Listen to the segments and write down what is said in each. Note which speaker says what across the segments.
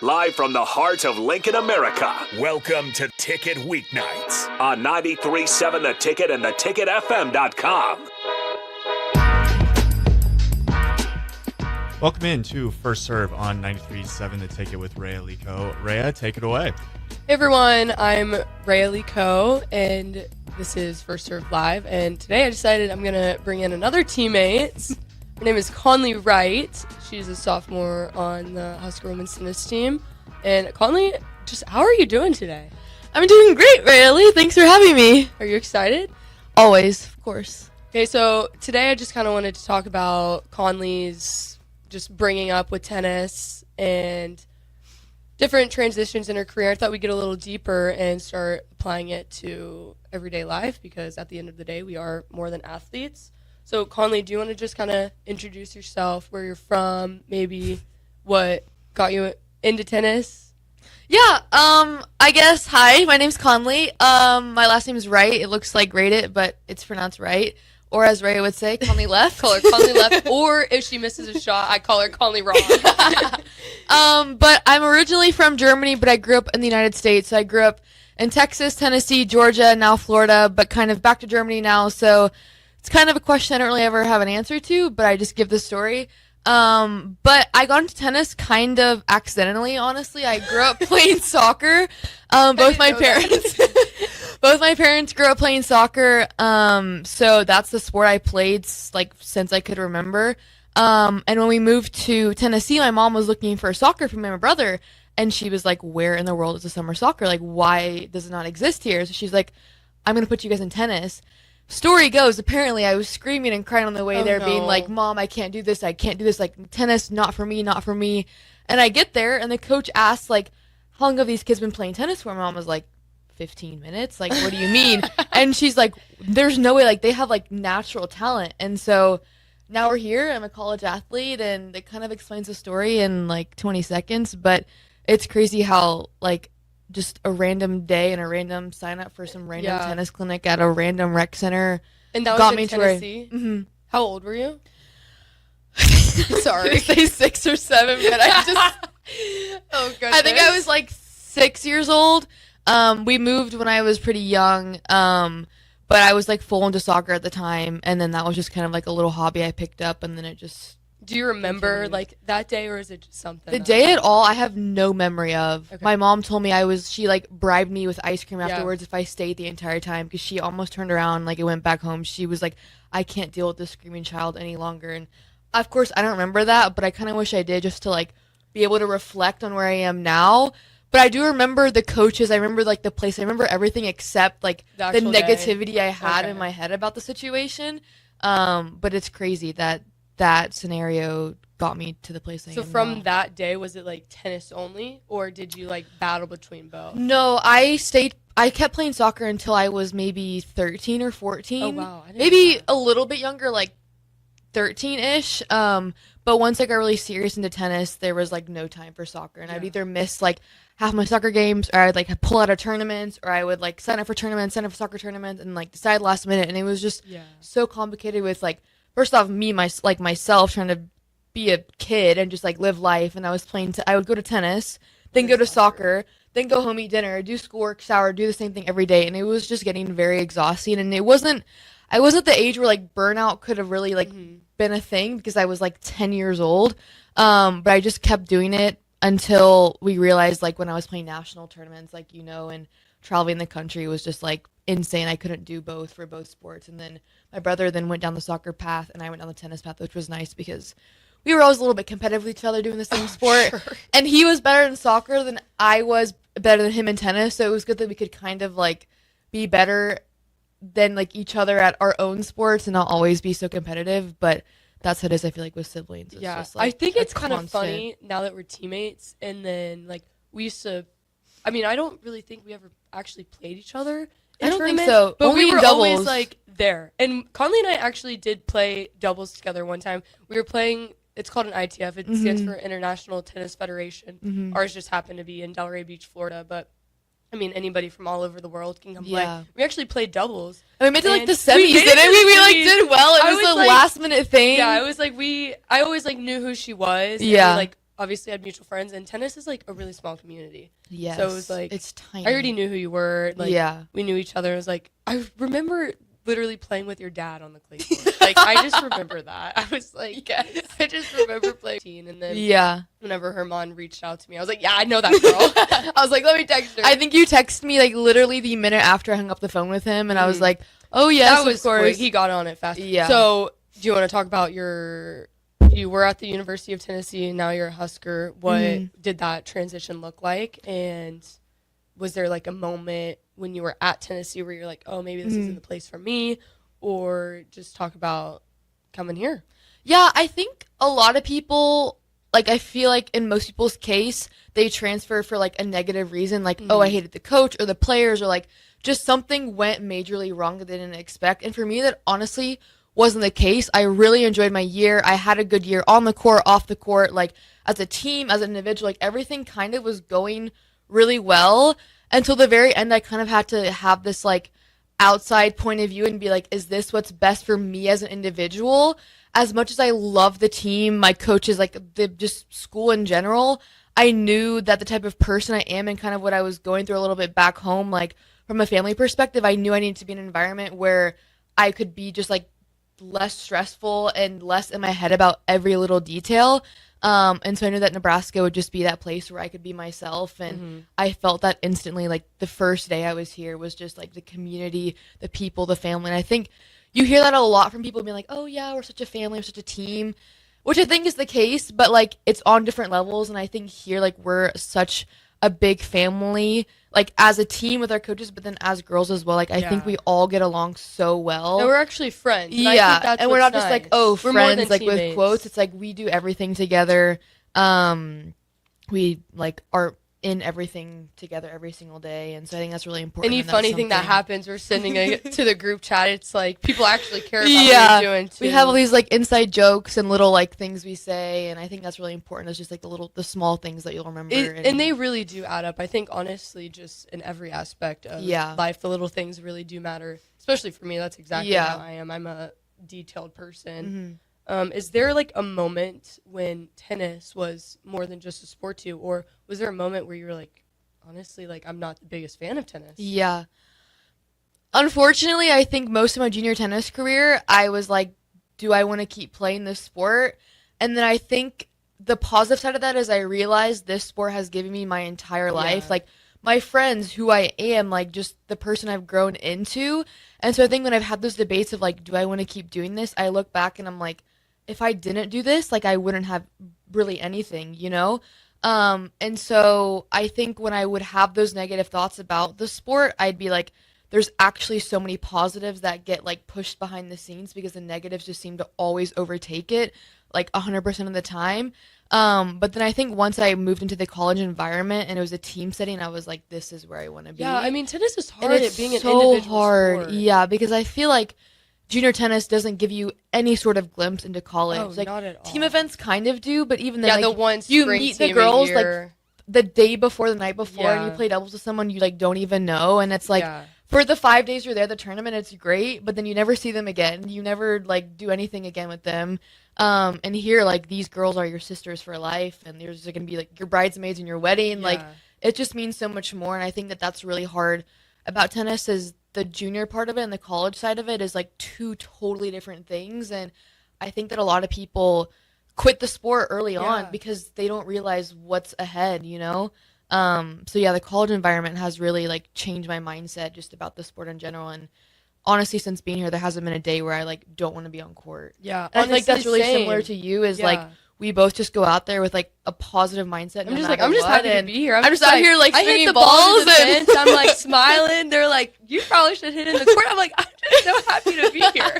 Speaker 1: live from the heart of Lincoln, America.
Speaker 2: Welcome to Ticket Weeknights
Speaker 1: On 93.7 The Ticket and theticketfm.com.
Speaker 3: Welcome in to First Serve on 93.7 The Ticket with Reya Lico. Reya, take it away.
Speaker 4: Hey everyone, I'm Reya Lico, and this is First Serve Live. And today I decided I'm going to bring in another teammate. Her name is Conley Wright. She's a sophomore on the Husker women's tennis team. And Conley, just how are you doing today?
Speaker 5: I'm doing great, Rayleigh. Thanks for having me.
Speaker 4: Are you excited?
Speaker 5: Always, of course.
Speaker 4: Okay, so today I just kind of wanted to talk about Conley's just bringing up with tennis and different transitions in her career. I thought we'd get a little deeper and start applying it to everyday life because at the end of the day, we are more than athletes. So, Conley, do you want to just kind of introduce yourself, where you're from, maybe what got you into tennis?
Speaker 5: Yeah, I guess, hi, my name's Conley. My last name is Wright. It looks like Rate It, but it's pronounced Right. Or as Ray would say, Conley left.
Speaker 4: Call her Conley left. Or if she misses a shot, I call her Conley wrong.
Speaker 5: But I'm originally from Germany, but I grew up in the United States. So I grew up in Texas, Tennessee, Georgia, now Florida, but kind of back to Germany now. So it's kind of a question I don't really ever have an answer to, but I just give the story. But I got into tennis kind of accidentally, honestly. I grew up playing soccer. Both my parents grew up playing soccer. So that's the sport I played like since I could remember. And when we moved to Tennessee, my mom was looking for soccer for me and my brother, and she was like, "Where in the world is the summer soccer? Like, why does it not exist here?" So she's like, "I'm gonna put you guys in tennis." Story goes, apparently I was screaming and crying on the way there, being like, "Mom, I can't do this, like, tennis, not for me, not for me." And I get there, and the coach asks, like, "How long have these kids been playing tennis for?" My mom was like, 15 minutes? Like, what do you mean? And she's like, "There's no way, like, they have, like, natural talent." And so now we're here, I'm a college athlete, and it kind of explains the story in, like, 20 seconds, but it's crazy how, like, just a random day and a random sign up for some random tennis clinic at a random rec center.
Speaker 4: And that was
Speaker 5: got
Speaker 4: in
Speaker 5: me
Speaker 4: Tennessee?
Speaker 5: Mm-hmm.
Speaker 4: How old were you?
Speaker 5: Sorry. I say 6 or 7, but I just...
Speaker 4: Oh, goodness.
Speaker 5: I think I was like 6 years old. We moved when I was pretty young, but I was like full into soccer at the time, and then that was just kind of like a little hobby I picked up, and then it just...
Speaker 4: Do you remember like that day, or is it just something?
Speaker 5: The day at all, I have no memory of.
Speaker 4: Okay.
Speaker 5: My mom told me she like bribed me with ice cream afterwards if I stayed the entire time, because she almost turned around, like, it went back home. She was like, "I can't deal with this screaming child any longer." And of course, I don't remember that, but I kind of wish I did, just to like be able to reflect on where I am now. But I do remember the coaches. I remember like the place. I remember everything except like the negativity I had in my head about the situation. But it's crazy that scenario got me to the place I am
Speaker 4: So from
Speaker 5: now.
Speaker 4: that day, was it like tennis only, or did you like battle between both?
Speaker 5: No, I kept playing soccer until I was maybe 13 or 14.
Speaker 4: Oh, wow. I didn't
Speaker 5: Maybe
Speaker 4: know that.
Speaker 5: a little bit younger, like 13-ish. But once I got really serious into tennis, there was like no time for soccer. And I'd either miss like half my soccer games, or I'd like pull out of tournaments, or I would like sign up for tournaments, sign up for soccer tournaments, and like decide last minute. And it was just so complicated with like, first off, myself trying to be a kid and just like live life. And I was I would go to tennis, then go to soccer, then go home, eat dinner, do schoolwork, shower, do the same thing every day. And it was just getting very exhausting. And I wasn't the age where like burnout could have really like been a thing, because I was like 10 years old. But I just kept doing it until we realized, like, when I was playing national tournaments, like, and traveling the country was just like insane. I couldn't do both for both sports. And then my brother then went down the soccer path, and I went down the tennis path, which was nice because we were always a little bit competitive with each other doing the same sport.
Speaker 4: Sure.
Speaker 5: And he was better in soccer than I was better than him in tennis. So it was good that we could kind of like be better than like each other at our own sports and not always be so competitive. But that's how it is, I feel like, with siblings. It's just, like,
Speaker 4: I think it's kind of
Speaker 5: constant.
Speaker 4: funny now that we're teammates, and then like we used to. I mean, I don't really think we ever actually played each other.
Speaker 5: I don't think
Speaker 4: tournament,
Speaker 5: so.
Speaker 4: But
Speaker 5: Only
Speaker 4: we
Speaker 5: in
Speaker 4: were
Speaker 5: doubles.
Speaker 4: always like there. And Conley and I actually did play doubles together one time. We were playing. It's called an ITF. It stands for International Tennis Federation. Ours just happened to be in Delray Beach, Florida, but I mean, anybody from all over the world can come play. We actually played doubles.
Speaker 5: And we made it like the
Speaker 4: And
Speaker 5: semis,
Speaker 4: we made it
Speaker 5: didn't
Speaker 4: to
Speaker 5: we?
Speaker 4: the
Speaker 5: We like
Speaker 4: semis.
Speaker 5: did well. It
Speaker 4: I
Speaker 5: was
Speaker 4: was
Speaker 5: a
Speaker 4: like-
Speaker 5: last minute thing.
Speaker 4: Yeah, it was like I always like knew who she was. and
Speaker 5: Yeah.
Speaker 4: we, like obviously had mutual friends, and tennis is like a really small community.
Speaker 5: Yes.
Speaker 4: So it was like,
Speaker 5: it's tiny.
Speaker 4: I already knew who you were. Like,
Speaker 5: Yeah.
Speaker 4: we knew each other. It was like, I remember literally playing with your dad on the clay court. Like, I just remember that. I was like, I just remember playing. And then whenever Herman reached out to me, I was like, yeah, I know that girl. I was like, let me text her.
Speaker 5: I think you texted me like literally the minute after I hung up the phone with him, and I was like, oh yes,
Speaker 4: that was
Speaker 5: of course.
Speaker 4: quick. He got on it fast.
Speaker 5: Yeah.
Speaker 4: So do you want to talk about you were at the University of Tennessee and now you're a Husker. What did that transition look like? And was there like a moment when you were at Tennessee where you're like, oh, maybe this isn't the place for me? Or just talk about coming here?
Speaker 5: Yeah, I think a lot of people, like, I feel like in most people's case, they transfer for like a negative reason, like, oh, I hated the coach or the players, or like just something went majorly wrong that they didn't expect. And for me, that honestly wasn't the case. I really enjoyed my year. I had a good year on the court, off the court, like as a team, as an individual, like everything kind of was going really well until the very end. I kind of had to have this like outside point of view and be like, is this what's best for me as an individual? As much as I love the team, my coaches, like the just school in general, I knew that the type of person I am and kind of what I was going through a little bit back home, like from a family perspective, I knew I needed to be in an environment where I could be just like less stressful and less in my head about every little detail. And so I knew that Nebraska would just be that place where I could be myself. And I felt that instantly, like the first day I was here was just like the community, the people, the family. And I think you hear that a lot from people being like, oh yeah, we're such a family, we're such a team, which I think is the case, but like it's on different levels. And I think here, like we're such a big family, like as a team with our coaches, but then as girls as well. Like I think we all get along so well.
Speaker 4: And we're actually friends. And
Speaker 5: and we're not just like, oh,
Speaker 4: we're
Speaker 5: friends, like
Speaker 4: teammates.
Speaker 5: with quotes. It's like we do everything together. We like are in everything together every single day, and so I think that's really important.
Speaker 4: Any funny thing that happens, we're sending it to the group chat. It's like people actually care about what you're doing too.
Speaker 5: We have all these like inside jokes and little like things we say, and I think that's really important. It's just like the small things that you'll remember,
Speaker 4: and they really do add up. I think honestly, just in every aspect of life, the little things really do matter. Especially for me, that's exactly how I am. I'm a detailed person. Is there like a moment when tennis was more than just a sport to you, or was there a moment where you were like, honestly, like I'm not the biggest fan of tennis?
Speaker 5: Yeah. Unfortunately, I think most of my junior tennis career, I was like, do I want to keep playing this sport? And then I think the positive side of that is I realized this sport has given me my entire life. Like my friends, who I am, like just the person I've grown into. And so I think when I've had those debates of like, do I want to keep doing this? I look back and I'm like, if I didn't do this, like I wouldn't have really anything, you know? And so I think when I would have those negative thoughts about the sport, I'd be like, there's actually so many positives that get like pushed behind the scenes because the negatives just seem to always overtake it like 100% of the time. But then I think once I moved into the college environment and it was a team setting, I was like, this is where I want to be.
Speaker 4: Yeah, I mean, tennis is hard
Speaker 5: and it's
Speaker 4: at being
Speaker 5: so
Speaker 4: an individual
Speaker 5: hard.
Speaker 4: sport.
Speaker 5: Yeah, because I feel like junior tennis doesn't give you any sort of glimpse into college.
Speaker 4: Oh,
Speaker 5: like
Speaker 4: not at all.
Speaker 5: team events kind of do, but even then, like,
Speaker 4: the one
Speaker 5: you
Speaker 4: spring
Speaker 5: meet the
Speaker 4: team
Speaker 5: girls
Speaker 4: a
Speaker 5: like
Speaker 4: year.
Speaker 5: the day before, the night before, and you
Speaker 4: Yeah.
Speaker 5: play doubles with someone you like don't even know, and it's like for the 5 days you're there, the tournament, it's great, but then you never see them again. You never like do anything again with them. And here, like these girls are your sisters for life, and there's gonna be like your bridesmaids in your wedding. Like it just means so much more, and I think that that's really hard about tennis is the junior part of it and the college side of it is like two totally different things. And I think that a lot of people quit the sport early on because they don't realize what's ahead, you know? So yeah, the college environment has really like changed my mindset just about the sport in general. And honestly, since being here, there hasn't been a day where I like don't want to be on court.
Speaker 4: Yeah.
Speaker 5: And I think that's really
Speaker 4: same.
Speaker 5: similar to you is like, we both just go out there with like a positive mindset.
Speaker 4: I'm just like, I'm just happy to be here.
Speaker 5: I'm just out here like
Speaker 4: I
Speaker 5: swinging
Speaker 4: hit the
Speaker 5: balls
Speaker 4: balls and I'm like smiling. They're like, you probably should hit in the court. I'm like, I'm just so happy to be here.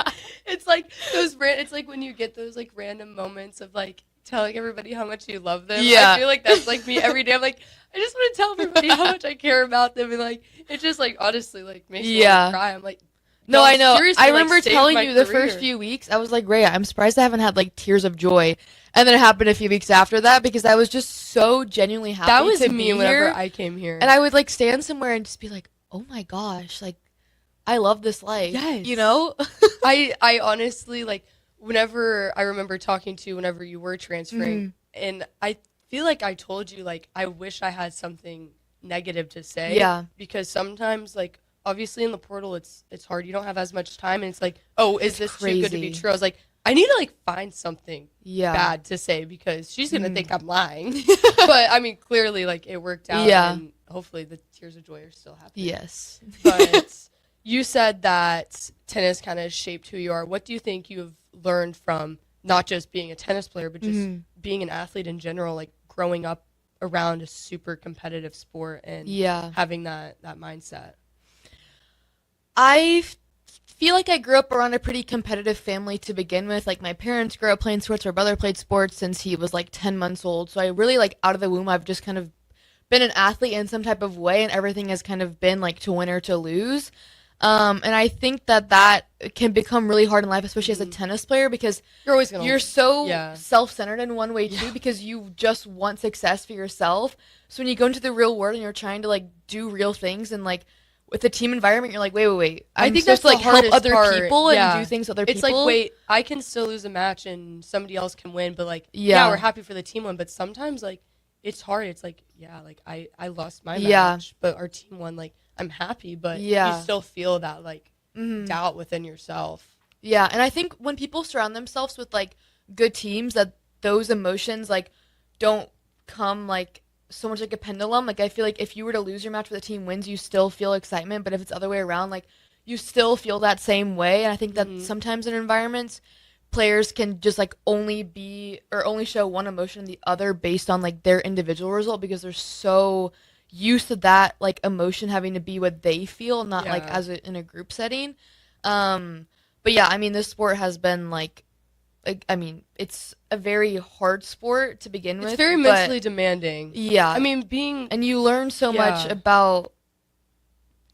Speaker 4: It's like it's like when you get those like random moments of like telling everybody how much you love them. I feel like that's like me every day. I'm like, I just want to tell everybody how much I care about them, and like it just like honestly like makes me want to cry. I'm like,
Speaker 5: no, I know.
Speaker 4: seriously,
Speaker 5: I remember
Speaker 4: like,
Speaker 5: telling you the
Speaker 4: career.
Speaker 5: first few weeks, I was like, Reya, I'm surprised I haven't had like tears of joy. And then it happened a few weeks after that because I was just so genuinely happy.
Speaker 4: That was
Speaker 5: to
Speaker 4: me
Speaker 5: be
Speaker 4: whenever
Speaker 5: here.
Speaker 4: I came here.
Speaker 5: And I would like stand somewhere and just be like, oh my gosh, like I love this life.
Speaker 4: Yes.
Speaker 5: You know?
Speaker 4: I honestly like whenever I remember talking to you whenever you were transferring, and I feel like I told you, like, I wish I had something negative to say.
Speaker 5: Yeah.
Speaker 4: Because sometimes, like, obviously in the portal, it's hard. You don't have as much time, and it's like, oh, is this too good to be
Speaker 5: crazy.
Speaker 4: true? I was like, I need to, like, find something
Speaker 5: Yeah.
Speaker 4: bad to say because she's going to think I'm lying. But, I mean, clearly, like, it worked out.
Speaker 5: Yeah.
Speaker 4: And hopefully the tears of joy are still happening.
Speaker 5: Yes.
Speaker 4: But you said that tennis kind of shaped who you are. What do you think you have learned from not just being a tennis player, but just being an athlete in general, like growing up around a super competitive sport and having that mindset?
Speaker 5: I feel like I grew up around a pretty competitive family to begin with. Like, my parents grew up playing sports. My brother played sports since he was like 10 months old. So I really, like, out of the womb, I've just kind of been an athlete in some type of way, and everything has kind of been like to win or to lose. And I think that can become really hard in life, especially as a tennis player, because
Speaker 4: You're always gonna
Speaker 5: you're so
Speaker 4: Yeah.
Speaker 5: self-centered in one way too, because you just want success for yourself. So when you go into the real world and you're trying to like do real things and like with the team environment, you're like, wait.
Speaker 4: I
Speaker 5: I'm
Speaker 4: think
Speaker 5: supposed
Speaker 4: that's
Speaker 5: to like
Speaker 4: the
Speaker 5: help
Speaker 4: hardest
Speaker 5: other
Speaker 4: part.
Speaker 5: people
Speaker 4: Yeah.
Speaker 5: and do things with other
Speaker 4: It's
Speaker 5: people.
Speaker 4: like, wait, I can still lose a match and somebody else can win, but like,
Speaker 5: Yeah.
Speaker 4: we're happy for the team win. But sometimes like it's hard. It's like, like I lost my
Speaker 5: Yeah.
Speaker 4: match, but our team won. Like I'm happy, but
Speaker 5: Yeah.
Speaker 4: you still feel that like doubt within yourself.
Speaker 5: Yeah, and I think when people surround themselves with like good teams, that those emotions like don't come like so much like a pendulum. Like, I feel like if you were to lose your match but the team wins, you still feel excitement, but if it's the other way around, like you still feel that same way. And I think that sometimes in environments, players can just like only show one emotion and the other based on like their individual result, because they're so used to that like emotion having to be what they feel, not like
Speaker 4: Yeah.
Speaker 5: in a group setting. But yeah, I mean, this sport has been like I mean, it's a very hard sport to begin with.
Speaker 4: It's very
Speaker 5: but
Speaker 4: mentally demanding.
Speaker 5: yeah,
Speaker 4: I mean, being
Speaker 5: and you learn so much
Speaker 4: Yeah.
Speaker 5: about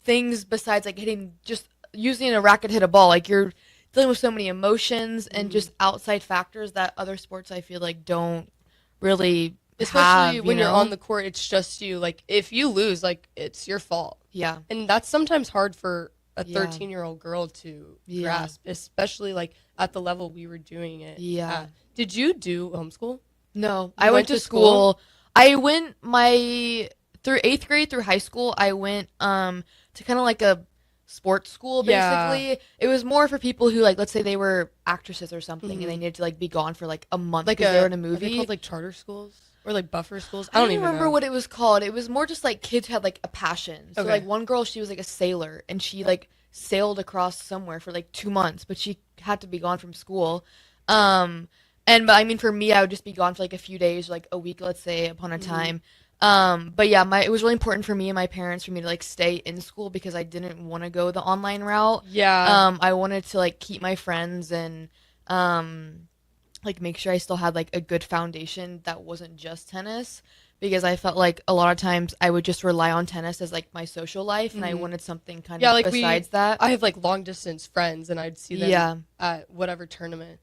Speaker 5: things besides like just using a racket to hit a ball. Like, you're dealing with so many emotions and just outside factors that other sports I feel like don't really
Speaker 4: especially
Speaker 5: have,
Speaker 4: when
Speaker 5: you
Speaker 4: you're
Speaker 5: know?
Speaker 4: on the court, it's just you. Like if you lose, like it's your fault.
Speaker 5: Yeah.
Speaker 4: And that's sometimes hard for a
Speaker 5: Yeah.
Speaker 4: 13-year-old girl to
Speaker 5: Yeah.
Speaker 4: grasp, especially like at the level we were doing it.
Speaker 5: Yeah.
Speaker 4: at. Did you do homeschool?
Speaker 5: No,
Speaker 4: You
Speaker 5: I
Speaker 4: went
Speaker 5: went to
Speaker 4: to school?
Speaker 5: school. I went through 8th grade through high school. I went to kind of like a sports school,
Speaker 4: Yeah.
Speaker 5: basically. It was more for people who, like, let's say they were actresses or something and they needed to like be gone for like a month
Speaker 4: Like
Speaker 5: because they were in a
Speaker 4: Are they
Speaker 5: movie.
Speaker 4: called like charter schools or like buffer schools?
Speaker 5: I don't
Speaker 4: even
Speaker 5: remember
Speaker 4: know.
Speaker 5: what it was called. It was more just like kids who had like a passion. So
Speaker 4: Okay.
Speaker 5: like one girl, she was like a sailor and she like sailed across somewhere for like 2 months, but she had to be gone from school. But I mean, for me, I would just be gone for like a few days, like a week, let's say, upon a time. But yeah, it was really important for me and my parents for me to like stay in school because I didn't want to go the online route.
Speaker 4: Yeah.
Speaker 5: I wanted to like keep my friends and like make sure I still had like a good foundation that wasn't just tennis, because I felt like a lot of times I would just rely on tennis as like my social life, and I wanted something kind
Speaker 4: Yeah,
Speaker 5: of
Speaker 4: like
Speaker 5: besides that.
Speaker 4: I have like long distance friends, and I'd see them
Speaker 5: Yeah.
Speaker 4: at whatever tournament.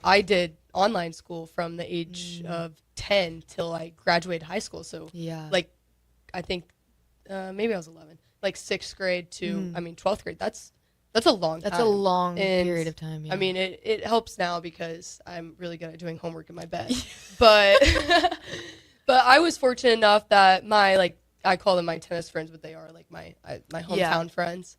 Speaker 4: I did online school from the age of 10 till I graduated high school. So
Speaker 5: Yeah.
Speaker 4: like I think maybe I was 11, like 6th grade to 12th grade. That's a long
Speaker 5: That's
Speaker 4: time.
Speaker 5: a long
Speaker 4: And,
Speaker 5: period of time. Yeah.
Speaker 4: I mean, it helps now because I'm really good at doing homework in my bed. But but I was fortunate enough that I call them my tennis friends, but they are like my hometown friends.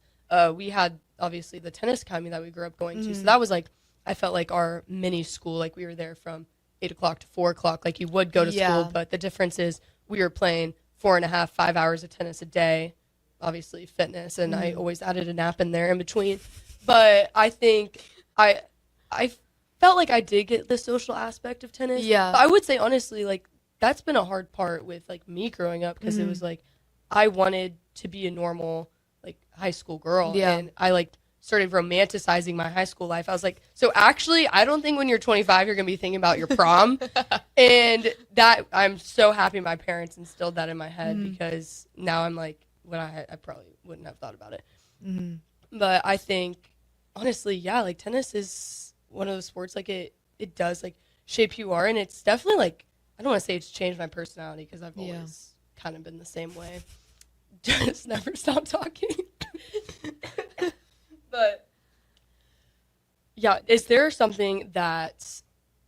Speaker 4: We had obviously the tennis academy that we grew up going to, so that was like I felt like our mini school. Like we were there from 8 o'clock to 4 o'clock, like you would go to school, but the difference is we were playing 4.5, 5 hours of tennis a day. Obviously fitness, and I always added a nap in there in between. But I think I felt like I did get the social aspect of tennis.
Speaker 5: Yeah.
Speaker 4: But I would say honestly, like that's been a hard part with like me growing up, because it was like I wanted to be a normal like high school girl, and I like started romanticizing my high school life. I was like, so actually, I don't think when you're 25 you're gonna be thinking about your prom, and that I'm so happy my parents instilled that in my head, because now I'm like, when I probably wouldn't have thought about it. But I think honestly, yeah, like tennis is one of those sports, like it does like shape who you are, and it's definitely like, I don't want to say it's changed my personality, because I've always kind of been the same way. Just never stop talking. But yeah, is there something that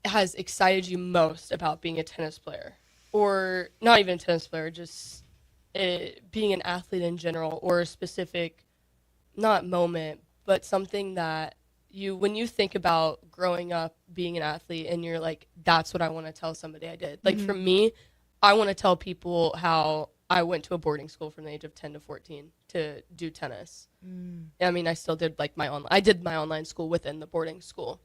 Speaker 4: has excited you most about being a tennis player? or not even a tennis player, just being an athlete in general, or a specific, not moment, but something that when you think about growing up being an athlete and you're like, that's what I want to tell somebody I did. Like for me, I want to tell people how I went to a boarding school from the age of 10 to 14 to do tennis. I mean, I still did like I did my online school within the boarding school,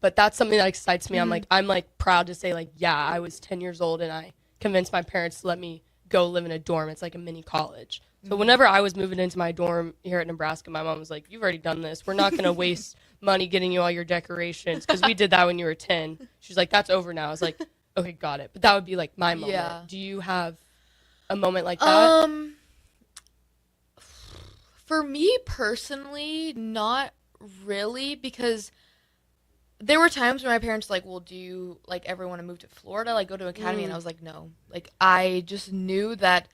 Speaker 4: but that's something that excites me. I'm like proud to say like, yeah, I was 10 years old and I convinced my parents to let me go live in a dorm. It's like a mini college. So whenever I was moving into my dorm here at Nebraska, my mom was like, you've already done this. We're not going to waste money getting you all your decorations, because we did that when you were 10. She's like, that's over now. I was like, okay, got it. But that would be like my moment.
Speaker 5: Yeah.
Speaker 4: Do you have a moment like that?
Speaker 5: For me personally, not really, because there were times when my parents like, well, do you like ever want to move to Florida, like go to academy? And I was like, no. Like I just knew that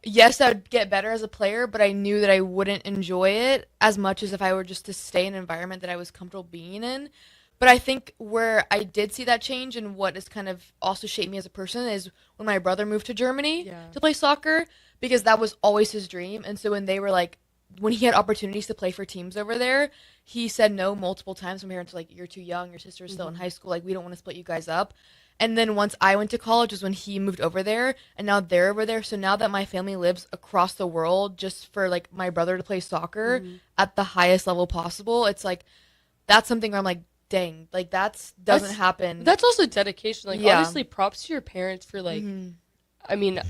Speaker 5: yes, I would get better as a player, but I knew that I wouldn't enjoy it as much as if I were just to stay in an environment that I was comfortable being in. But I think where I did see that change and what has kind of also shaped me as a person is when my brother moved to Germany to play soccer, because that was always his dream. And so when they were like, when he had opportunities to play for teams over there, he said no multiple times. My parents were like, you're too young, your sister's still in high school, like we don't want to split you guys up. And then once I went to college was when he moved over there, and now they're over there. So now that my family lives across the world just for like my brother to play soccer at the highest level possible, it's like that's something where I'm like, dang, like that's happen.
Speaker 4: That's also dedication. Like honestly, props to your parents for like, I mean,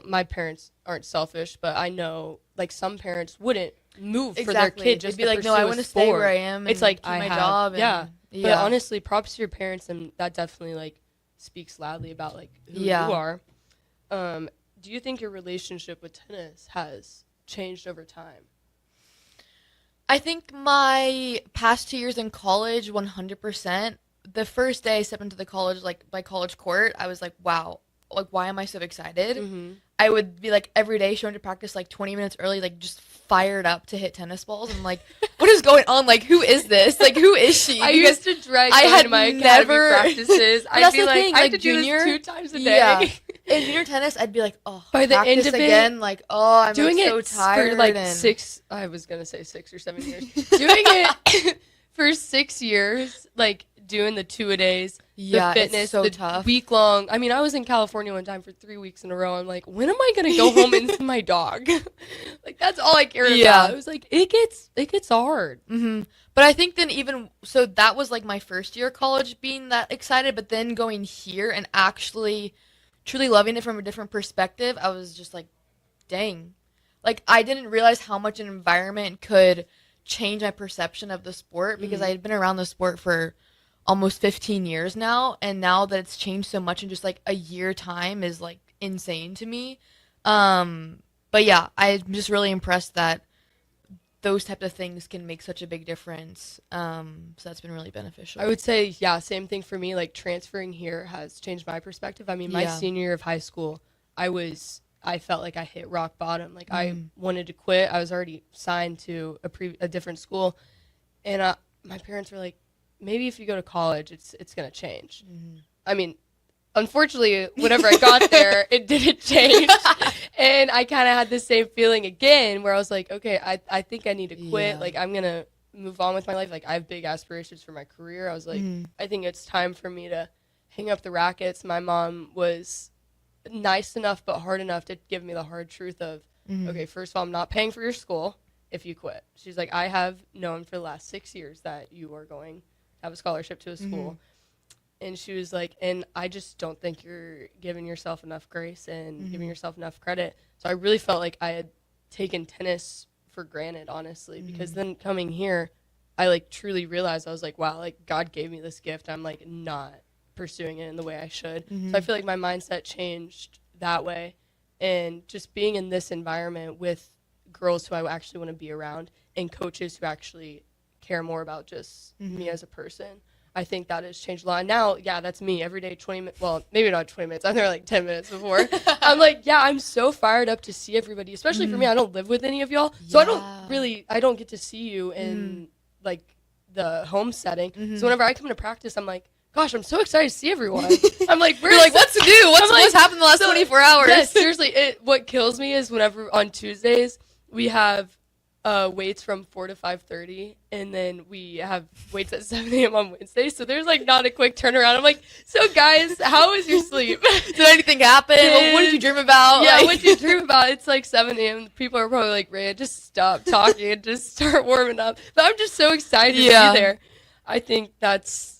Speaker 4: my parents aren't selfish, but I know like some parents wouldn't move for their kid just
Speaker 5: to be
Speaker 4: to
Speaker 5: like, no, I want to stay where I am.
Speaker 4: It's like
Speaker 5: keep my job. And,
Speaker 4: But honestly, props to your parents, and that definitely like speaks loudly about like who you are. Do you think your relationship with tennis has changed over time?
Speaker 5: I think my past 2 years in college, 100%. The first day I stepped into the college, like my college court, I was like, wow, like why am I so excited? I would be like every day showing to practice like 20 minutes early, like just fired up to hit tennis balls. I'm like, what is going on? Like, who is this? Like, who is she?
Speaker 4: I used to drag going to my academy practices. I'd be like, I have to do this 2 times a day.
Speaker 5: Yeah. In junior tennis, I'd be like, oh,
Speaker 4: by the end of
Speaker 5: again, like, oh, I'm
Speaker 4: doing
Speaker 5: like, so
Speaker 4: it
Speaker 5: tired.
Speaker 4: For like 6, I was gonna say 6 or 7 years. Doing it for 6 years, like doing the 2-a-days, the fitness,
Speaker 5: it's so
Speaker 4: the
Speaker 5: tough.
Speaker 4: week long. I mean, I was in California one time for 3 weeks in a row. I'm like, when am I gonna go home and see my dog? Like that's all I cared about. It was like it gets hard.
Speaker 5: But I think then even so, that was like my first year of college being that excited. But then going here and actually truly loving it from a different perspective, I was just like, dang. Like, I didn't realize how much an environment could change my perception of the sport, because I had been around the sport for almost 15 years now. And now that it's changed so much in just like a year time is like insane to me. But yeah, I'm just really impressed that those type of things can make such a big difference. So that's been really beneficial.
Speaker 4: I would say, yeah, same thing for me. Like transferring here has changed my perspective. I mean, my senior year of high school, I felt like I hit rock bottom. Like I wanted to quit. I was already signed to a different school, and my parents were like, maybe if you go to college, it's gonna change. I mean, unfortunately, whenever I got there, it didn't change. And I kind of had the same feeling again, where I was like, okay, I think I need to quit. Like, I'm going to move on with my life. Like, I have big aspirations for my career. I was like, I think it's time for me to hang up the rackets. My mom was nice enough but hard enough to give me the hard truth of, okay, first of all, I'm not paying for your school if you quit. She's like, I have known for the last 6 years that you are going to have a scholarship to a school. And she was like, and I just don't think you're giving yourself enough grace and giving yourself enough credit. So I really felt like I had taken tennis for granted, honestly, because then coming here, I like truly realized, I was like, wow, like God gave me this gift. I'm like not pursuing it in the way I should. So I feel like my mindset changed that way. And just being in this environment with girls who I actually want to be around and coaches who actually care more about just me as a person, I think that has changed a lot. And now, yeah, that's me every day, 20 minutes. Well, maybe not 20 minutes. I'm there like 10 minutes before. I'm like, yeah, I'm so fired up to see everybody, especially for me. I don't live with any of y'all. So I don't get to see you in like the home setting. So whenever I come to practice, I'm like, gosh, I'm so excited to see everyone. I'm like,
Speaker 5: You're like, what's new? What's happened the last 24 hours?
Speaker 4: Yeah, seriously, what kills me is whenever on Tuesdays we have weights from 4 to 5:30, and then we have weights at 7 a.m. on Wednesday. So there's like not a quick turnaround. I'm like, so guys, how was your sleep?
Speaker 5: Did anything happen? What did you dream about?
Speaker 4: Yeah, what did you dream about? It's like 7 a.m. People are probably like, Reya, just stop talking and just start warming up. But I'm just so excited to be there. I think that's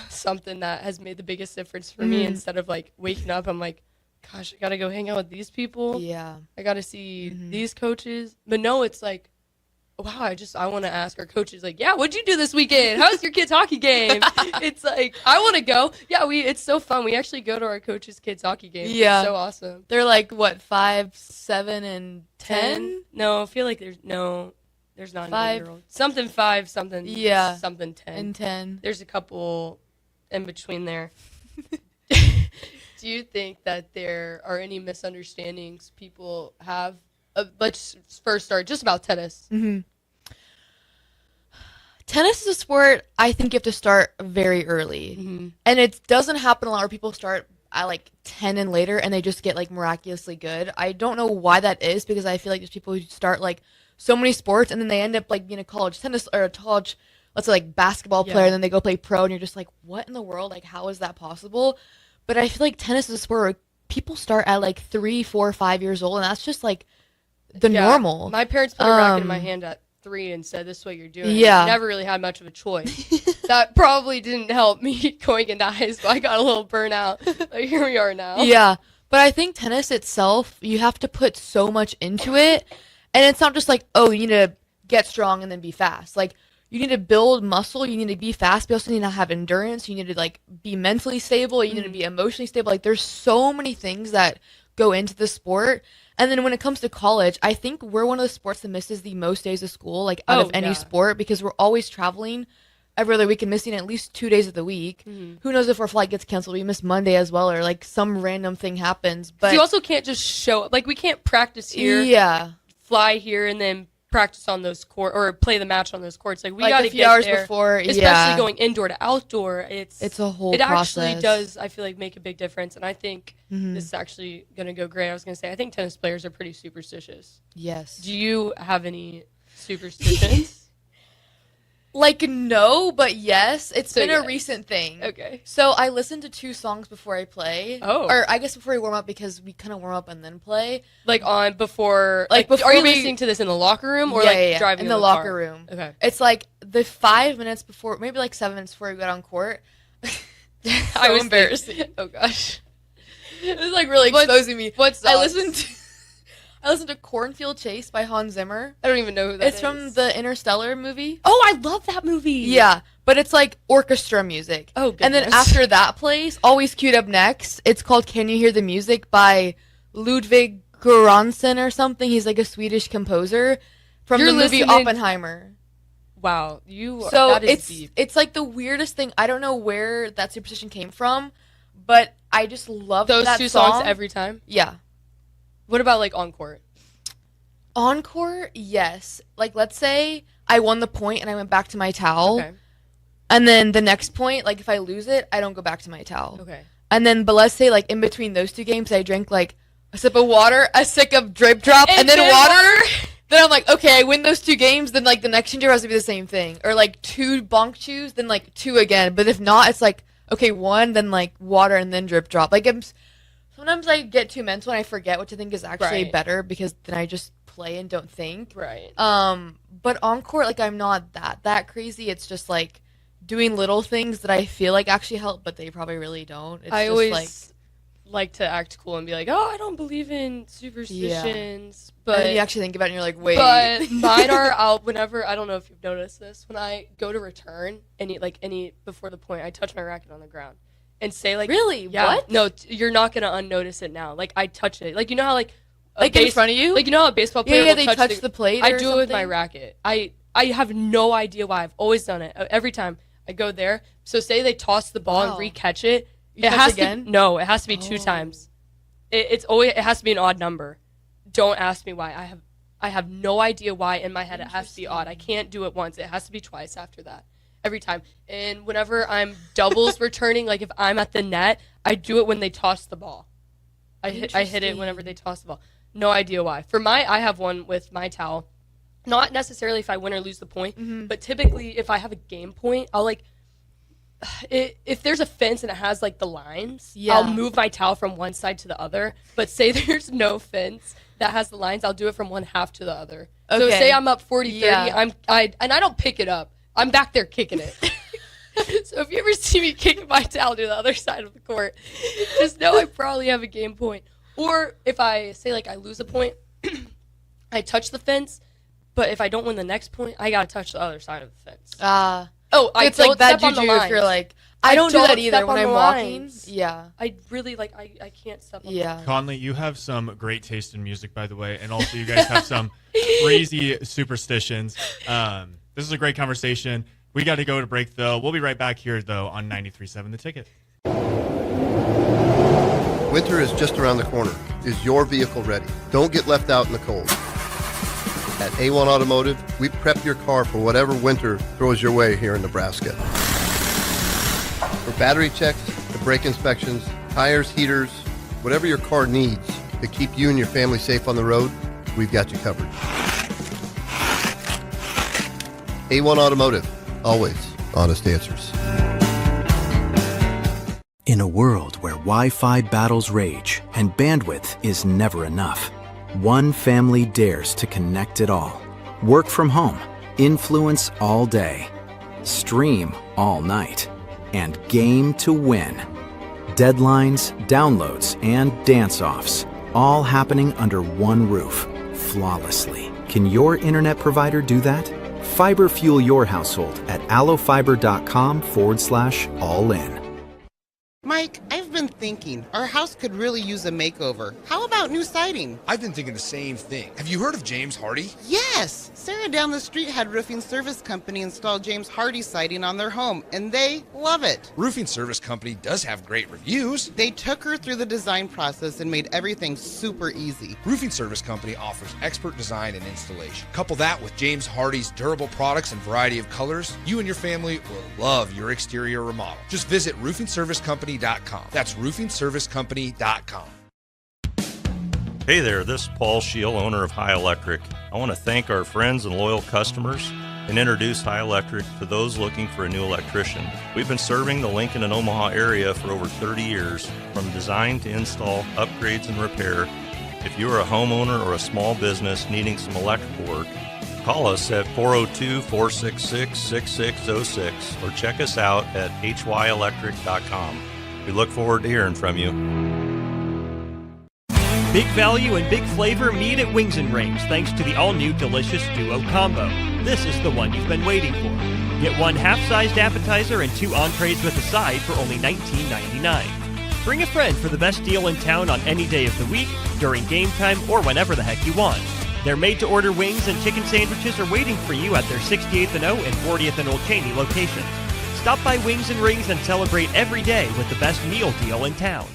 Speaker 4: something that has made the biggest difference for me. Instead of like waking up, I'm like, gosh, I gotta go hang out with these people.
Speaker 5: Yeah.
Speaker 4: I gotta see these coaches. But no, it's like, wow, I want to ask our coaches, like, yeah, what'd you do this weekend? How's your kids' hockey game? It's like, I want to go. Yeah, it's so fun. We actually go to our coaches' kids' hockey game.
Speaker 5: Yeah.
Speaker 4: It's so awesome.
Speaker 5: They're like, what, 5, 7, and 10?
Speaker 4: No, I feel like there's not
Speaker 5: 5.
Speaker 4: an 8-year-old. Something 5, something, something 10.
Speaker 5: And 10.
Speaker 4: There's a couple in between there. Do you think that there are any misunderstandings people have? Let's first start just about tennis.
Speaker 5: Tennis is a sport I think you have to start very early. And it doesn't happen a lot where people start at like 10 and later and they just get like miraculously good. I don't know why that is, because I feel like there's people who start like so many sports and then they end up like being a college tennis or a college, let's say like basketball player, and then they go play pro and you're just like, what in the world? Like, how is that possible? But I feel like tennis is a sport where people start at like 3, 4, 5 years old, and that's just like the normal.
Speaker 4: My parents put a racket in my hand at 3 and said, this is what you're doing.
Speaker 5: Yeah.
Speaker 4: I never really had much of a choice. That probably didn't help me going into high school. I got a little burnout. But here we are now.
Speaker 5: Yeah. But I think tennis itself, you have to put so much into it. And it's not just like, oh, you need to get strong and then be fast. Like, you need to build muscle, you need to be fast, but you also need to have endurance, you need to like be mentally stable, you need to be emotionally stable. Like, there's so many things that go into the sport. And then when it comes to college, I think we're one of the sports that misses the most days of school, like out of any sport, because we're always traveling every other week and missing at least 2 days of the week. Who knows if our flight gets canceled, we miss Monday as well, or like some random thing happens. But
Speaker 4: you also can't just show up. Like, we can't practice here, fly here, and then practice on those courts or play the match on those courts. Like, we got to get
Speaker 5: hours
Speaker 4: there
Speaker 5: before,
Speaker 4: especially going indoor to outdoor. It's
Speaker 5: a whole
Speaker 4: it
Speaker 5: process.
Speaker 4: Actually does, I feel like, make a big difference. And I think this is actually going to go great. I was going to say, I think tennis players are pretty superstitious.
Speaker 5: Yes.
Speaker 4: Do you have any superstitions?
Speaker 5: Like, no, but yes. It's been a
Speaker 4: yes.
Speaker 5: recent thing.
Speaker 4: Okay.
Speaker 5: So I listen to 2 songs before I play.
Speaker 4: Oh.
Speaker 5: Or I guess before we warm up, because we kind of warm up and then play.
Speaker 4: Like on before,
Speaker 5: before
Speaker 4: are you
Speaker 5: we-
Speaker 4: listening to this in the locker room or driving
Speaker 5: in the
Speaker 4: car?
Speaker 5: locker room.
Speaker 4: Okay.
Speaker 5: It's like the 5 minutes before, maybe like 7 minutes before we get on court.
Speaker 4: I was
Speaker 5: embarrassing.
Speaker 4: Oh gosh.
Speaker 5: This is like really exposing me.
Speaker 4: What
Speaker 5: I
Speaker 4: songs?
Speaker 5: listened to Cornfield Chase by Hans Zimmer.
Speaker 4: I don't even know who that is.
Speaker 5: It's from the Interstellar movie.
Speaker 4: Oh, I love that movie.
Speaker 5: Yeah, but it's like orchestra music.
Speaker 4: Oh,
Speaker 5: And then
Speaker 4: goodness.
Speaker 5: after that plays, always queued up next, it's called Can You Hear the Music by Ludwig Göransson or something. He's like a Swedish composer from
Speaker 4: You're
Speaker 5: the movie
Speaker 4: listening-
Speaker 5: Oppenheimer.
Speaker 4: Wow,
Speaker 5: So
Speaker 4: that is deep.
Speaker 5: it's like the weirdest thing. I don't know where that superstition came from, but I just love
Speaker 4: Those
Speaker 5: that
Speaker 4: 2
Speaker 5: song.
Speaker 4: songs every time.
Speaker 5: Yeah.
Speaker 4: What about like on court?
Speaker 5: Encore, yes. Like, let's say I won the point and I went back to my towel.
Speaker 4: Okay.
Speaker 5: And then the next point, like, if I lose it, I don't go back to my towel.
Speaker 4: Okay.
Speaker 5: And then, but let's say, like, in between those 2 games, I drink, like, a sip of water, a sip of drip drop, and then water. Then I'm like, okay, I win those 2 games, then, like, the next ginger has to be the same thing. Or, like, 2 bonk chews, then, like, 2 again. But if not, it's like, okay, 1, then, like, water, and then drip drop. Like, sometimes I get too mental and I forget what to think is actually
Speaker 4: Right.
Speaker 5: better, because then I just play and don't think.
Speaker 4: Right.
Speaker 5: But on court, like, I'm not that crazy. It's just like doing little things that I feel like actually help, but they probably really don't. It's
Speaker 4: I
Speaker 5: just
Speaker 4: always like to act cool and be like, oh, I don't believe in superstitions.
Speaker 5: but
Speaker 4: But
Speaker 5: then you actually think about it and you're like, wait.
Speaker 4: But mine are out whenever, I don't know if you've noticed this, when I go to return any before the point, I touch my racket on the ground and say like,
Speaker 5: Really?
Speaker 4: Yeah,
Speaker 5: What?
Speaker 4: No, you're not gonna unnotice it now. Like, I touch it. Like, you know how like
Speaker 5: in front of you?
Speaker 4: Like, you know how a baseball player
Speaker 5: yeah,
Speaker 4: will
Speaker 5: they
Speaker 4: touch
Speaker 5: the plate
Speaker 4: I
Speaker 5: or
Speaker 4: do it with my
Speaker 5: something?
Speaker 4: racket. I have no idea why. I've always done it. Every time I go there. So say they toss the ball
Speaker 5: Wow.
Speaker 4: and re-catch it.
Speaker 5: You touch
Speaker 4: has
Speaker 5: again?
Speaker 4: to no. It has to be 2 times. It has to be an odd number. Don't ask me why. I have no idea why. In my head, it has to be odd. I can't do it once. It has to be twice after that. every time. And whenever I'm doubles returning, like if I'm at the net, I do it when they toss the ball. I hit it whenever they toss the ball. No idea why. I have one with my towel. Not necessarily if I win or lose the point, but typically if I have a game point, I'll like, if there's a fence and it has like the lines, I'll move my towel from one side to the other. But say there's no fence that has the lines, I'll do it from one half to the other. Okay. So say I'm up 40-30, and I don't pick it up. I'm back there kicking it. So if you ever see me kicking my towel to the other side of the court, just know I probably have a game point. Or if I say like I lose a point, I touch the fence, but if I don't win the next point, I gotta touch the other side of the fence.
Speaker 5: It's like bad juju if you're like, I don't do that either when I'm walking. Yeah.
Speaker 4: I really like, I can't step on the lines.
Speaker 3: Conley, you have some great taste in music, by the way, and also you guys have some crazy superstitions. This is a great conversation. We got to go to break, though. We'll be right back here, though, on 93.7 The Ticket.
Speaker 6: Winter is just around the corner. Is your vehicle ready? Don't get left out in the cold. At A1 Automotive, we prep your car for whatever winter throws your way here in Nebraska. For battery checks, to brake inspections, tires, heaters, whatever your car needs to keep you and your family safe on the road, we've got you covered. A1 Automotive, always honest answers.
Speaker 7: In a world where Wi-Fi battles rage and bandwidth is never enough, one family dares to connect it all. Work from home, influence all day, stream all night, and game to win. Deadlines, downloads, and dance-offs, all happening under one roof, flawlessly. Can your internet provider do that? Fiber fuel your household at allofiber.com/all-in.
Speaker 8: Mike, I've been thinking our house could really use a makeover. How about new siding?
Speaker 2: I've been thinking the same thing. Have you heard of James Hardy?
Speaker 8: Yes! Sarah down the street had Roofing Service Company install James Hardy siding on their home, and they love it.
Speaker 2: Roofing Service Company does have great reviews.
Speaker 8: They took her through the design process and made everything super easy.
Speaker 2: Roofing Service Company offers expert design and installation. Couple that with James Hardy's durable products and variety of colors, you and your family will love your exterior remodel. Just visit roofingservicecompany.com. That's roofingservicecompany.com.
Speaker 9: Hey there, this is Paul Scheel, owner of High Electric. I want to thank our friends and loyal customers and introduce High Electric to those looking for a new electrician. We've been serving the Lincoln and Omaha area for over 30 years, from design to install, upgrades, and repair. If you are a homeowner or a small business needing some electrical work, call us at 402-466-6606 or check us out at hyelectric.com. We look forward to hearing from you.
Speaker 10: Big value and big flavor meet at Wings and Rings thanks to the all-new delicious Duo Combo. This is the one you've been waiting for. Get one half-sized appetizer and 2 entrees with a side for only $19.99. Bring a friend for the best deal in town on any day of the week, during game time, or whenever the heck you want. Their made-to-order wings and chicken sandwiches are waiting for you at their 68th and O and 40th and Old Cheney locations. Stop by Wings and Rings and celebrate every day with the best meal deal in town.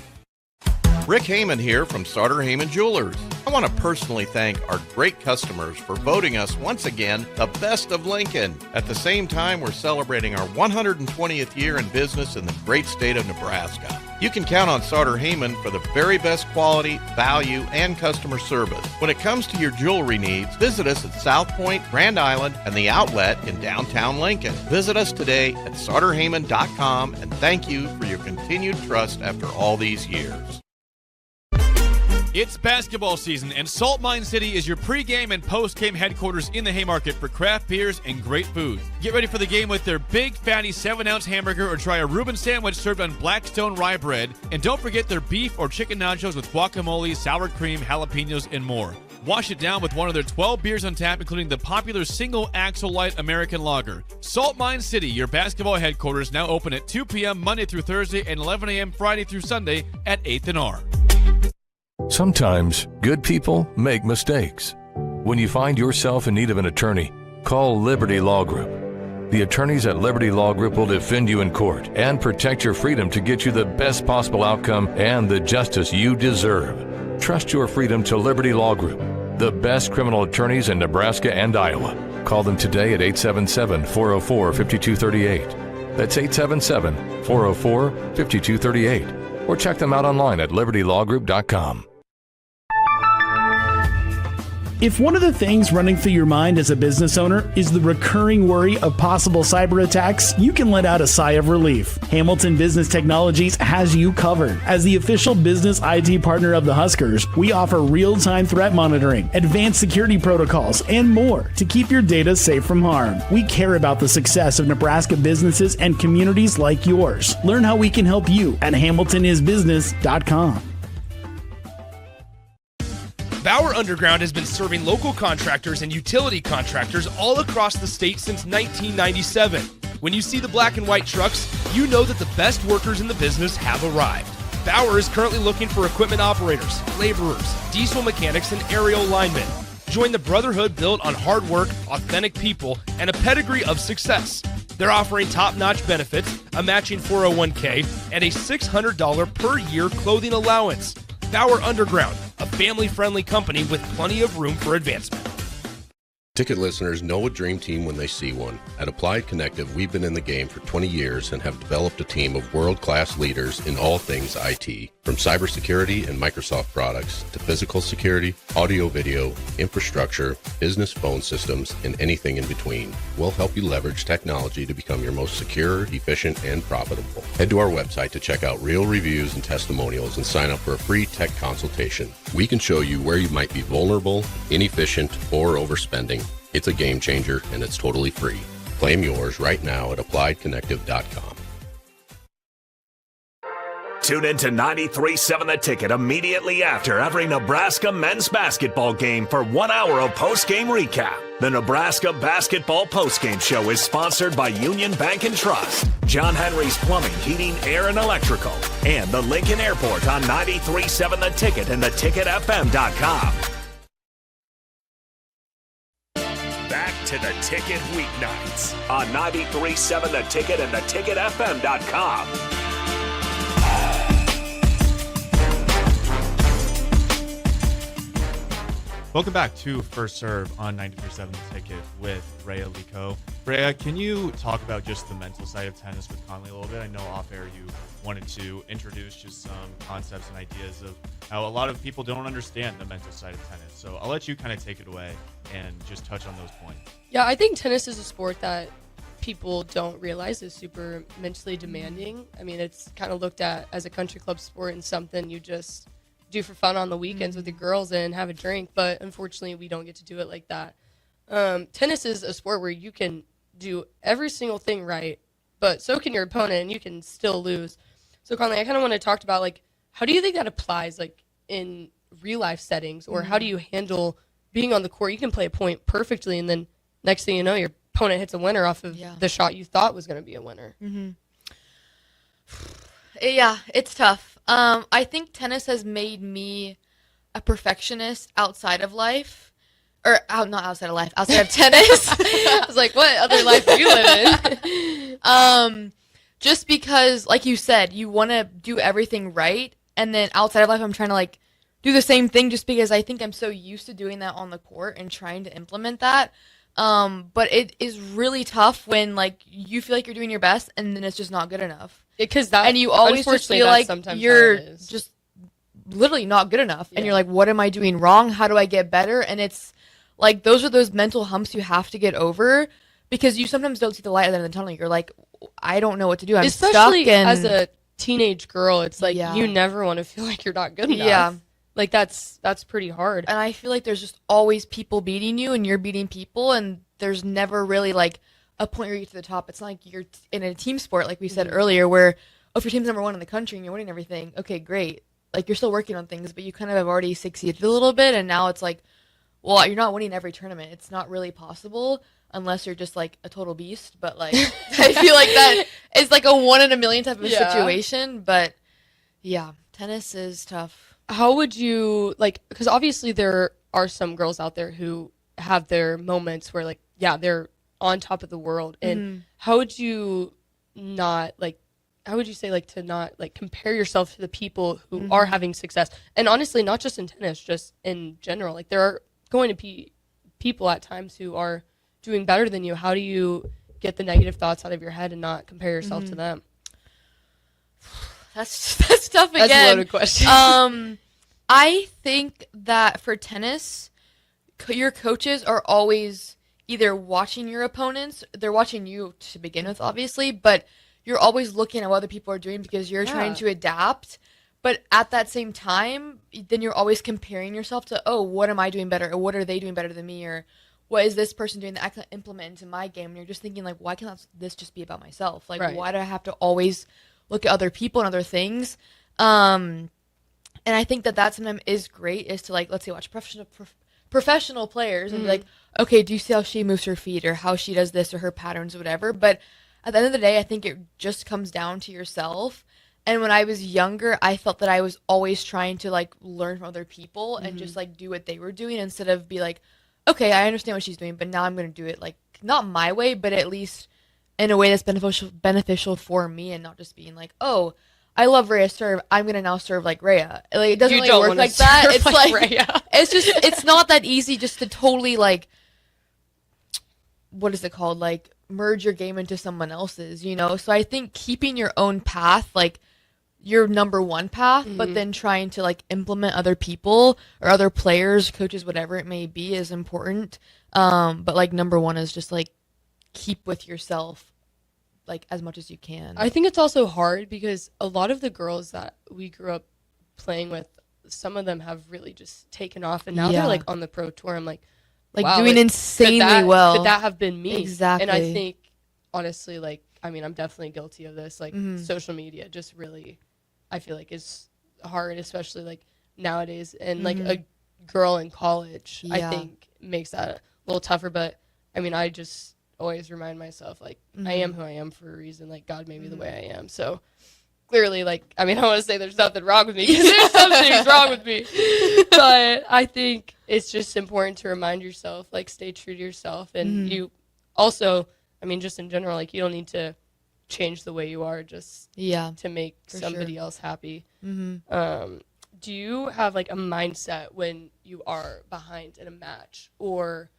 Speaker 11: Rick Heyman here from Sauter Heyman Jewelers. I want to personally thank our great customers for voting us once again the best of Lincoln. At the same time, we're celebrating our 120th year in business in the great state of Nebraska. You can count on Sauter Heyman for the very best quality, value, and customer service. When it comes to your jewelry needs, visit us at South Point, Grand Island, and the Outlet in downtown Lincoln. Visit us today at sauterheyman.com, and thank you for your continued trust after all these years.
Speaker 12: It's basketball season, and Salt Mine City is your pregame and postgame headquarters in the Haymarket for craft beers and great food. Get ready for the game with their big, fatty 7-ounce hamburger or try a Reuben sandwich served on Blackstone rye bread. And don't forget their beef or chicken nachos with guacamole, sour cream, jalapenos, and more. Wash it down with one of their 12 beers on tap, including the popular Single Axle Light American Lager. Salt Mine City, your basketball headquarters, now open at 2 p.m. Monday through Thursday and 11 a.m. Friday through Sunday at 8th and R.
Speaker 13: Sometimes good people make mistakes. When you find yourself in need of an attorney, call Liberty Law Group. The attorneys at Liberty Law Group will defend you in court and protect your freedom to get you the best possible outcome and the justice you deserve. Trust your freedom to Liberty Law Group, the best criminal attorneys in Nebraska and Iowa. Call them today at 877-404-5238. That's 877-404-5238. Or check them out online at libertylawgroup.com.
Speaker 14: If one of the things running through your mind as a business owner is the recurring worry of possible cyber attacks, you can let out a sigh of relief. Hamilton Business Technologies has you covered. As the official business IT partner of the Huskers, we offer real-time threat monitoring, advanced security protocols, and more to keep your data safe from harm. We care about the success of Nebraska businesses and communities like yours. Learn how we can help you at hamiltonisbusiness.com.
Speaker 15: Bauer Underground has been serving local contractors and utility contractors all across the state since 1997. When you see the black and white trucks, you know that the best workers in the business have arrived. Bauer is currently looking for equipment operators, laborers, diesel mechanics, and aerial linemen. Join the brotherhood built on hard work, authentic people, and a pedigree of success. They're offering top-notch benefits, a matching 401k, and a $600 per year clothing allowance. Bauer Underground, a family-friendly company with plenty of room for advancement.
Speaker 16: Ticket listeners know a dream team when they see one. At Applied Connective, we've been in the game for 20 years and have developed a team of world-class leaders in all things IT. From cybersecurity and Microsoft products to physical security, audio-video, infrastructure, business phone systems, and anything in between. We'll help you leverage technology to become your most secure, efficient, and profitable. Head to our website to check out real reviews and testimonials and sign up for a free tech consultation. We can show you where you might be vulnerable, inefficient, or overspending. It's a game changer, and it's totally free. Claim yours right now at appliedconnective.com.
Speaker 1: Tune in to 93.7 The Ticket immediately after every Nebraska men's basketball game for 1 hour of post-game recap. The Nebraska Basketball Postgame Show is sponsored by Union Bank and Trust, John Henry's Plumbing, Heating, Air, and Electrical, and the Lincoln Airport on 93.7 The Ticket and theticketfm.com. Back to The Ticket weeknights on 93.7 The Ticket and theticketfm.com.
Speaker 3: Welcome back to First Serve on 93.7 The Ticket with Reya Lico. Reya, can you talk about just the mental side of tennis with Conley a little bit? I know off air you wanted to introduce just some concepts and ideas of how a lot of people don't understand the mental side of tennis. So I'll let you kind of take it away and just touch on those points.
Speaker 4: Yeah, I think tennis is a sport that people don't realize is super mentally demanding. I mean, it's kind of looked at as a country club sport and something you just do for fun on the weekends with the girls and have a drink, but unfortunately we don't get to do it like that. Tennis is a sport where you can do every single thing right, but so can your opponent and you can still lose. So Conley, I kind of want to talk about, like, how do you think that applies, like, in real life settings, or how do you handle being on the court? You can play a point perfectly and then next thing you know your opponent hits a winner off of the shot you thought was going to be a winner.
Speaker 5: Yeah, it's tough. I think tennis has made me a perfectionist outside of life. Or not outside of life, outside of tennis.
Speaker 4: I was like, what other life do you live in?
Speaker 5: Just because, like you said, you want to do everything right. And then outside of life, I'm trying to, like, do the same thing just because I think I'm so used to doing that on the court and trying to implement that. But it is really tough when, like, you feel like you're doing your best and then it's just not good enough.
Speaker 4: And
Speaker 5: you always just feel like you're just literally not good enough. And you're like, what am I doing wrong? How do I get better? And it's like, those are those mental humps you have to get over because you sometimes don't see the light at the end of the tunnel. You're like, I don't know what to do. I'm
Speaker 4: Especially
Speaker 5: stuck. And
Speaker 4: as a teenage girl, it's like you never want to feel like you're not good enough.
Speaker 5: Yeah.
Speaker 4: Like, that's pretty hard.
Speaker 5: And I feel like there's just always people beating you and you're beating people. And there's never really, like, a point where you get to the top. It's not like you're in a team sport, like we said earlier, where, if your team's number one in the country and you're winning everything, okay, great. Like, you're still working on things, but you kind of have already succeeded a little bit. And now it's like, well, you're not winning every tournament. It's not really possible unless you're just, like, a total beast. But, like, I feel like that is, like, a 1 in a million type of situation. But, yeah, tennis is tough.
Speaker 4: How would you, like, because obviously there are some girls out there who have their moments where, like, they're on top of the world. And how would you not, like, how would you say, like, to not, like, compare yourself to the people who are having success? And honestly, not just in tennis, just in general. Like, there are going to be people at times who are doing better than you, how do you get the negative thoughts out of your head and not compare yourself to them?
Speaker 5: That's tough again.
Speaker 4: That's a loaded question.
Speaker 5: I think that for tennis, your coaches are always either watching your opponents, they're watching you to begin with, obviously, but you're always looking at what other people are doing because you're trying to adapt. But at that same time, then you're always comparing yourself to, oh, what am I doing better? Or what are they doing better than me? Or what is this person doing that I can implement into my game? And you're just thinking, like, why can't this just be about myself? Like, why do I have to always look at other people and other things? And I think that sometimes is great, is to, like, let's say watch professional players and be like, okay, do you see how she moves her feet or how she does this or her patterns or whatever? But at the end of the day, I think it just comes down to yourself. And when I was younger, I felt that I was always trying to, like, learn from other people and just, like, do what they were doing instead of be like, okay, I understand what she's doing, but now I'm going to do it, like, not my way, but at least in a way that's beneficial for me, and not just being like, oh, I love Reya serve, I'm going to now serve like Reya. Like, it doesn't work like that. It's like
Speaker 4: Reya.
Speaker 5: It's just, it's not that easy just to totally, like, what is it called? Like, merge your game into someone else's, you know? So I think keeping your own path, like, your number one path, but then trying to, like, implement other people or other players, coaches, whatever it may be, is important. But, like, number one is just, like, keep with yourself, like, as much as you can.
Speaker 4: I think it's also hard because a lot of the girls that we grew up playing with, some of them have really just taken off, and now they're, like, on the pro tour. I'm like wow,
Speaker 5: doing insanely well.
Speaker 4: Could that have been me?
Speaker 5: Exactly.
Speaker 4: And I think, honestly, like, I mean, I'm definitely guilty of this. Like, social media just really, I feel like, is hard, especially, like, nowadays. And, like, a girl in college, I think, makes that a little tougher. But, I mean, I just always remind myself, like, I am who I am for a reason. Like, God made me the way I am. So, clearly, like, I mean, I want to say there's nothing wrong with me because there's some things wrong with me. But I think it's just important to remind yourself, like, stay true to yourself. And you also, I mean, just in general, like, you don't need to change the way you are just to make somebody else happy. Do you have, like, a mindset when you are behind in a match, or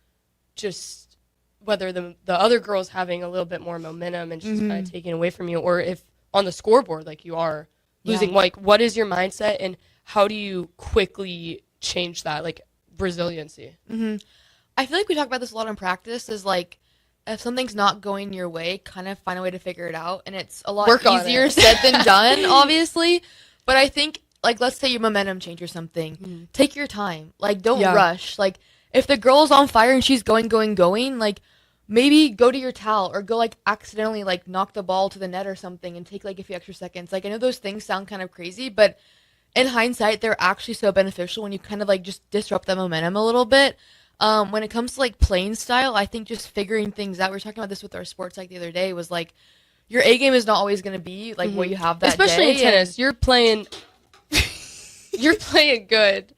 Speaker 4: just whether the other girl's having a little bit more momentum and just kind of taking away from you, or if on the scoreboard, like, you are losing, like, what is your mindset and how do you quickly change that, like, resiliency?
Speaker 5: I feel like we talk about this a lot in practice, is, like, if something's not going your way, kind of find a way to figure it out. And it's a lot easier said than done, obviously. But I think, like, let's say your momentum change or something. Take your time. Like, don't rush. Like, if the girl's on fire and she's going, like, maybe go to your towel or go, like, accidentally, like, knock the ball to the net or something and take, like, a few extra seconds. Like, I know those things sound kind of crazy, but in hindsight, they're actually so beneficial when you kind of, like, just disrupt the momentum a little bit. When it comes to, like, playing style, I think just figuring things out. We were talking about this with our sports, like, the other day, was, like, your A game is not always going to be, like, what you have that
Speaker 4: especially
Speaker 5: day.
Speaker 4: In tennis, you're playing good,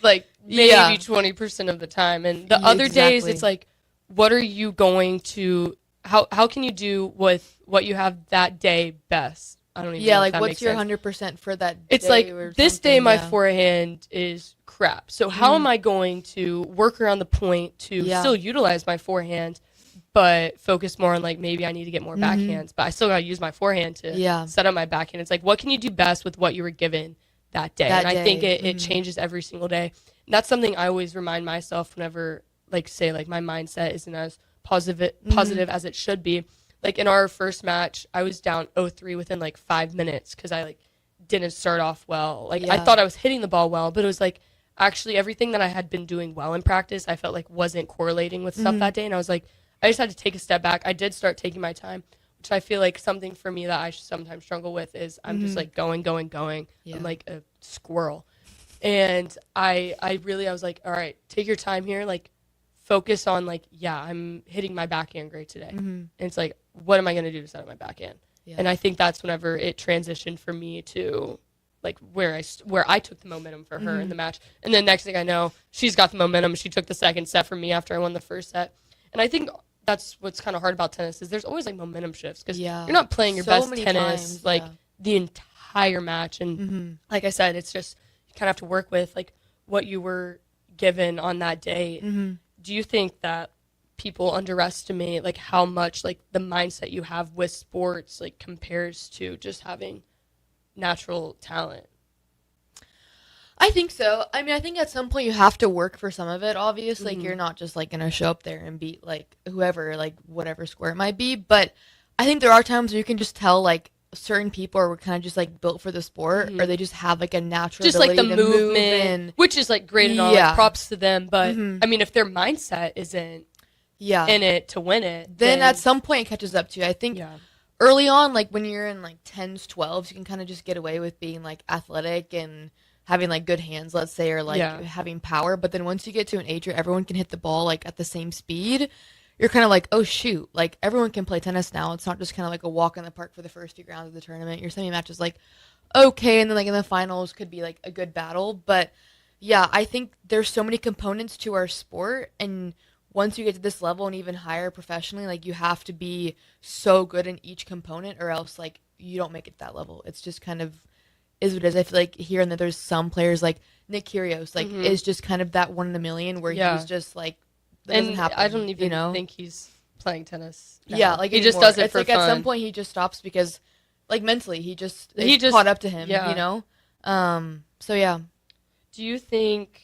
Speaker 4: like, maybe 20% of the time. And the other days, it's like, what are you going to, how can you do with what you have that day best? I don't even know
Speaker 5: like,
Speaker 4: if that
Speaker 5: what's
Speaker 4: makes
Speaker 5: your
Speaker 4: sense.
Speaker 5: 100% for that
Speaker 4: It's
Speaker 5: day?
Speaker 4: like,
Speaker 5: Or
Speaker 4: this day my
Speaker 5: something,
Speaker 4: forehand is crap. So how am I going to work around the point to still utilize my forehand, but focus more on, like, maybe I need to get more backhands, but I still got to use my forehand to set up my backhand. It's like, what can you do best with what you were given that day? I think it changes every single day. And that's something I always remind myself whenever, like, say, like, my mindset isn't as positive as it should be. Like, in our first match, I was down 0-3 within, like, 5 minutes because I, like, didn't start off well. Like, I thought I was hitting the ball well, but it was, like, actually everything that I had been doing well in practice, I felt like wasn't correlating with stuff that day. And I was like, I just had to take a step back. I did start taking my time, which I feel like something for me that I sometimes struggle with is I'm just, like, going. I'm like a squirrel. And I was like, all right, take your time here. Like, focus on, like, I'm hitting my backhand great today. And it's like, what am I going to do to set up my backhand? And I think that's whenever it transitioned for me to, like, where I took the momentum for her in the match. And then next thing I know, she's got the momentum. She took the second set from me after I won the first set. And I think that's what's kind of hard about tennis is there's always, like, momentum shifts because you're not playing your best tennis the entire match. And like I said, it's just you kind of have to work with, like, what you were given on that day. Do you think that people underestimate like how much like the mindset you have with sports like compares to just having natural talent.
Speaker 5: I think so. I mean, I think at some point you have to work for some of it, obviously. Like, you're not just, like, going to show up there and beat, like, whoever, like, whatever score it might be. But I think there are times where you can just tell, like, certain people are kind of just, like, built for the sport, or they just have, like, a natural
Speaker 4: just like the
Speaker 5: ability to move
Speaker 4: movement, which is, like, great and all. Like, props to them. But, I mean, if their mindset isn't in it to win it,
Speaker 5: then at some point it catches up to you. I think early on, like, when you're in, like, 10s, 12s, you can kind of just get away with being, like, athletic and having like good hands, let's say, or like having power. But then once you get to an age where everyone can hit the ball like at the same speed, you're kind of like, oh shoot, like everyone can play tennis now. It's not just kind of like a walk in the park for the first few rounds of the tournament. Your semi match is like okay, and then like in the finals could be like a good battle. But yeah, I think there's so many components to our sport, and once you get to this level and even higher professionally, like you have to be so good in each component, or else like you don't make it to that level. It's just kind of is what it is. I feel like here and there there's some players like Nick Kyrgios, like is just kind of that 1 in a million where he's just like that doesn't happen.
Speaker 4: I don't even think he's playing tennis now.
Speaker 5: Yeah, like
Speaker 4: he just does it
Speaker 5: it's
Speaker 4: for
Speaker 5: like
Speaker 4: fun.
Speaker 5: At some point he just stops because like mentally he just caught up to him, you know? So yeah.
Speaker 4: Do you think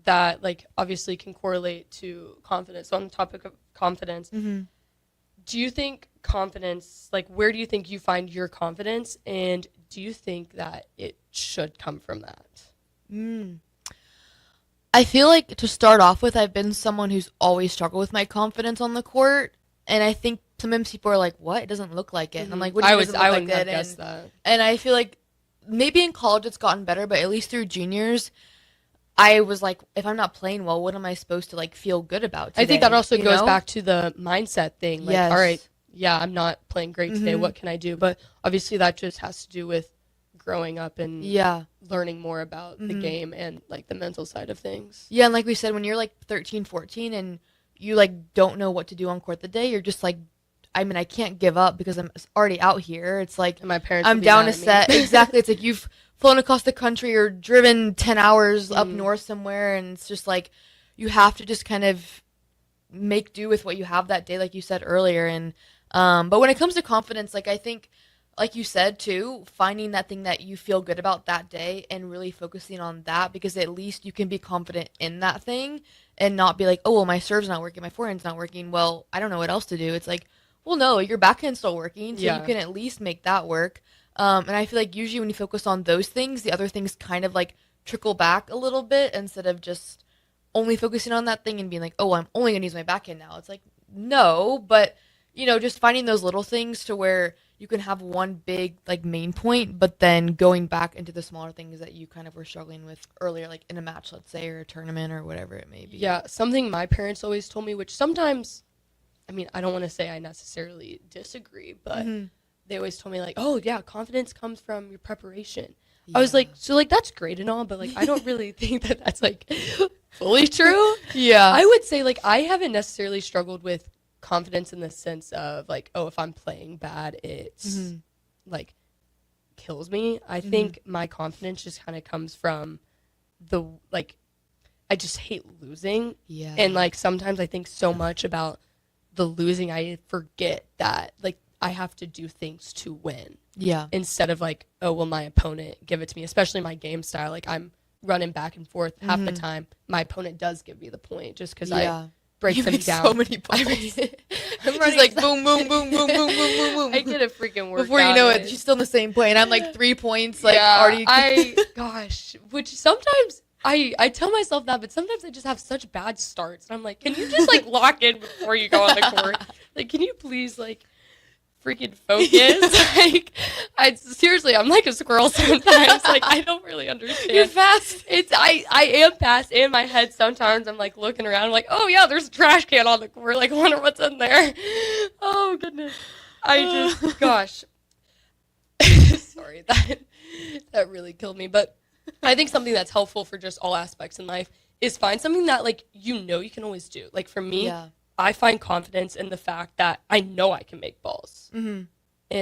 Speaker 4: that like obviously can correlate to confidence? So on the topic of confidence, do you think confidence, like where do you think you find your confidence, and do you think that it should come from that?
Speaker 5: I feel like to start off with, I've been someone who's always struggled with my confidence on the court, and I think sometimes people are like, "What? It doesn't look like it." And I'm like, "What do you mean it doesn't look like it?"
Speaker 4: Guessed that.
Speaker 5: And I feel like maybe in college it's gotten better, but at least through juniors, I was like, if I'm not playing well, what am I supposed to like feel good about today?
Speaker 4: I think that also goes back to the mindset thing. Like,
Speaker 5: Yes.
Speaker 4: all right, yeah, I'm not playing great today. What can I do? But obviously that just has to do with growing up and learning more about the game and like the mental side of things.
Speaker 5: Yeah, and like we said, when you're like 13, 14 and you like don't know what to do on court the day, you're just like, I mean, I can't give up because I'm already out here. It's like
Speaker 4: and my parents
Speaker 5: I'm
Speaker 4: would be
Speaker 5: down
Speaker 4: mad
Speaker 5: a
Speaker 4: at me.
Speaker 5: set. Exactly. It's like you've flown across the country or driven 10 hours up north somewhere, and it's just like you have to just kind of make do with what you have that day, like you said earlier. And but when it comes to confidence, like I think, like you said too, finding that thing that you feel good about that day and really focusing on that, because at least you can be confident in that thing and not be like, oh well, my serve's not working, my forehand's not working, well I don't know what else to do. It's like, well no, your backhand's still working, so you can at least make that work. And I feel like usually when you focus on those things, the other things kind of like trickle back a little bit instead of just only focusing on that thing and being like, oh, I'm only gonna use my backhand now. It's like, no, but you know, just finding those little things to where you can have one big like main point, but then going back into the smaller things that you kind of were struggling with earlier, like in a match, let's say, or a tournament or whatever it may be.
Speaker 4: Yeah, something my parents always told me, which sometimes, I mean, I don't want to say I necessarily disagree, but they always told me like, oh yeah, confidence comes from your preparation. I was like, so like that's great and all, but like I don't really think that that's like fully true. I would say like I haven't necessarily struggled with confidence in the sense of like, oh, if I'm playing bad, it's like kills me. I think my confidence just kind of comes from the like, I just hate losing. And like sometimes I think so much about the losing, I forget that like I have to do things to win. Instead of like, oh well, my opponent give it to me, especially my game style. Like I'm running back and forth half the time. My opponent does give me the point just because I break them down.
Speaker 5: So many balls. I'm running like boom, boom, boom, boom, boom, boom, boom, boom.
Speaker 4: I get a freaking workout.
Speaker 5: Before you know it, she's still in the same point. I'm like 3 points, like already.
Speaker 4: Gosh, which sometimes I tell myself that, but sometimes I just have such bad starts. I'm like, can you just like lock in before you go on the court? Like, can you please like freaking focus? Like, seriously, I'm like a squirrel sometimes. Like, I don't really understand.
Speaker 5: You're fast.
Speaker 4: I am fast in my head. Sometimes I'm like looking around, I'm like, oh yeah, there's a trash can on the court. Like, I wonder what's in there. Oh goodness, gosh, sorry, that really killed me. But I think something that's helpful for just all aspects in life is find something that like you can always do. Like for me. I find confidence in the fact that I know I can make balls. And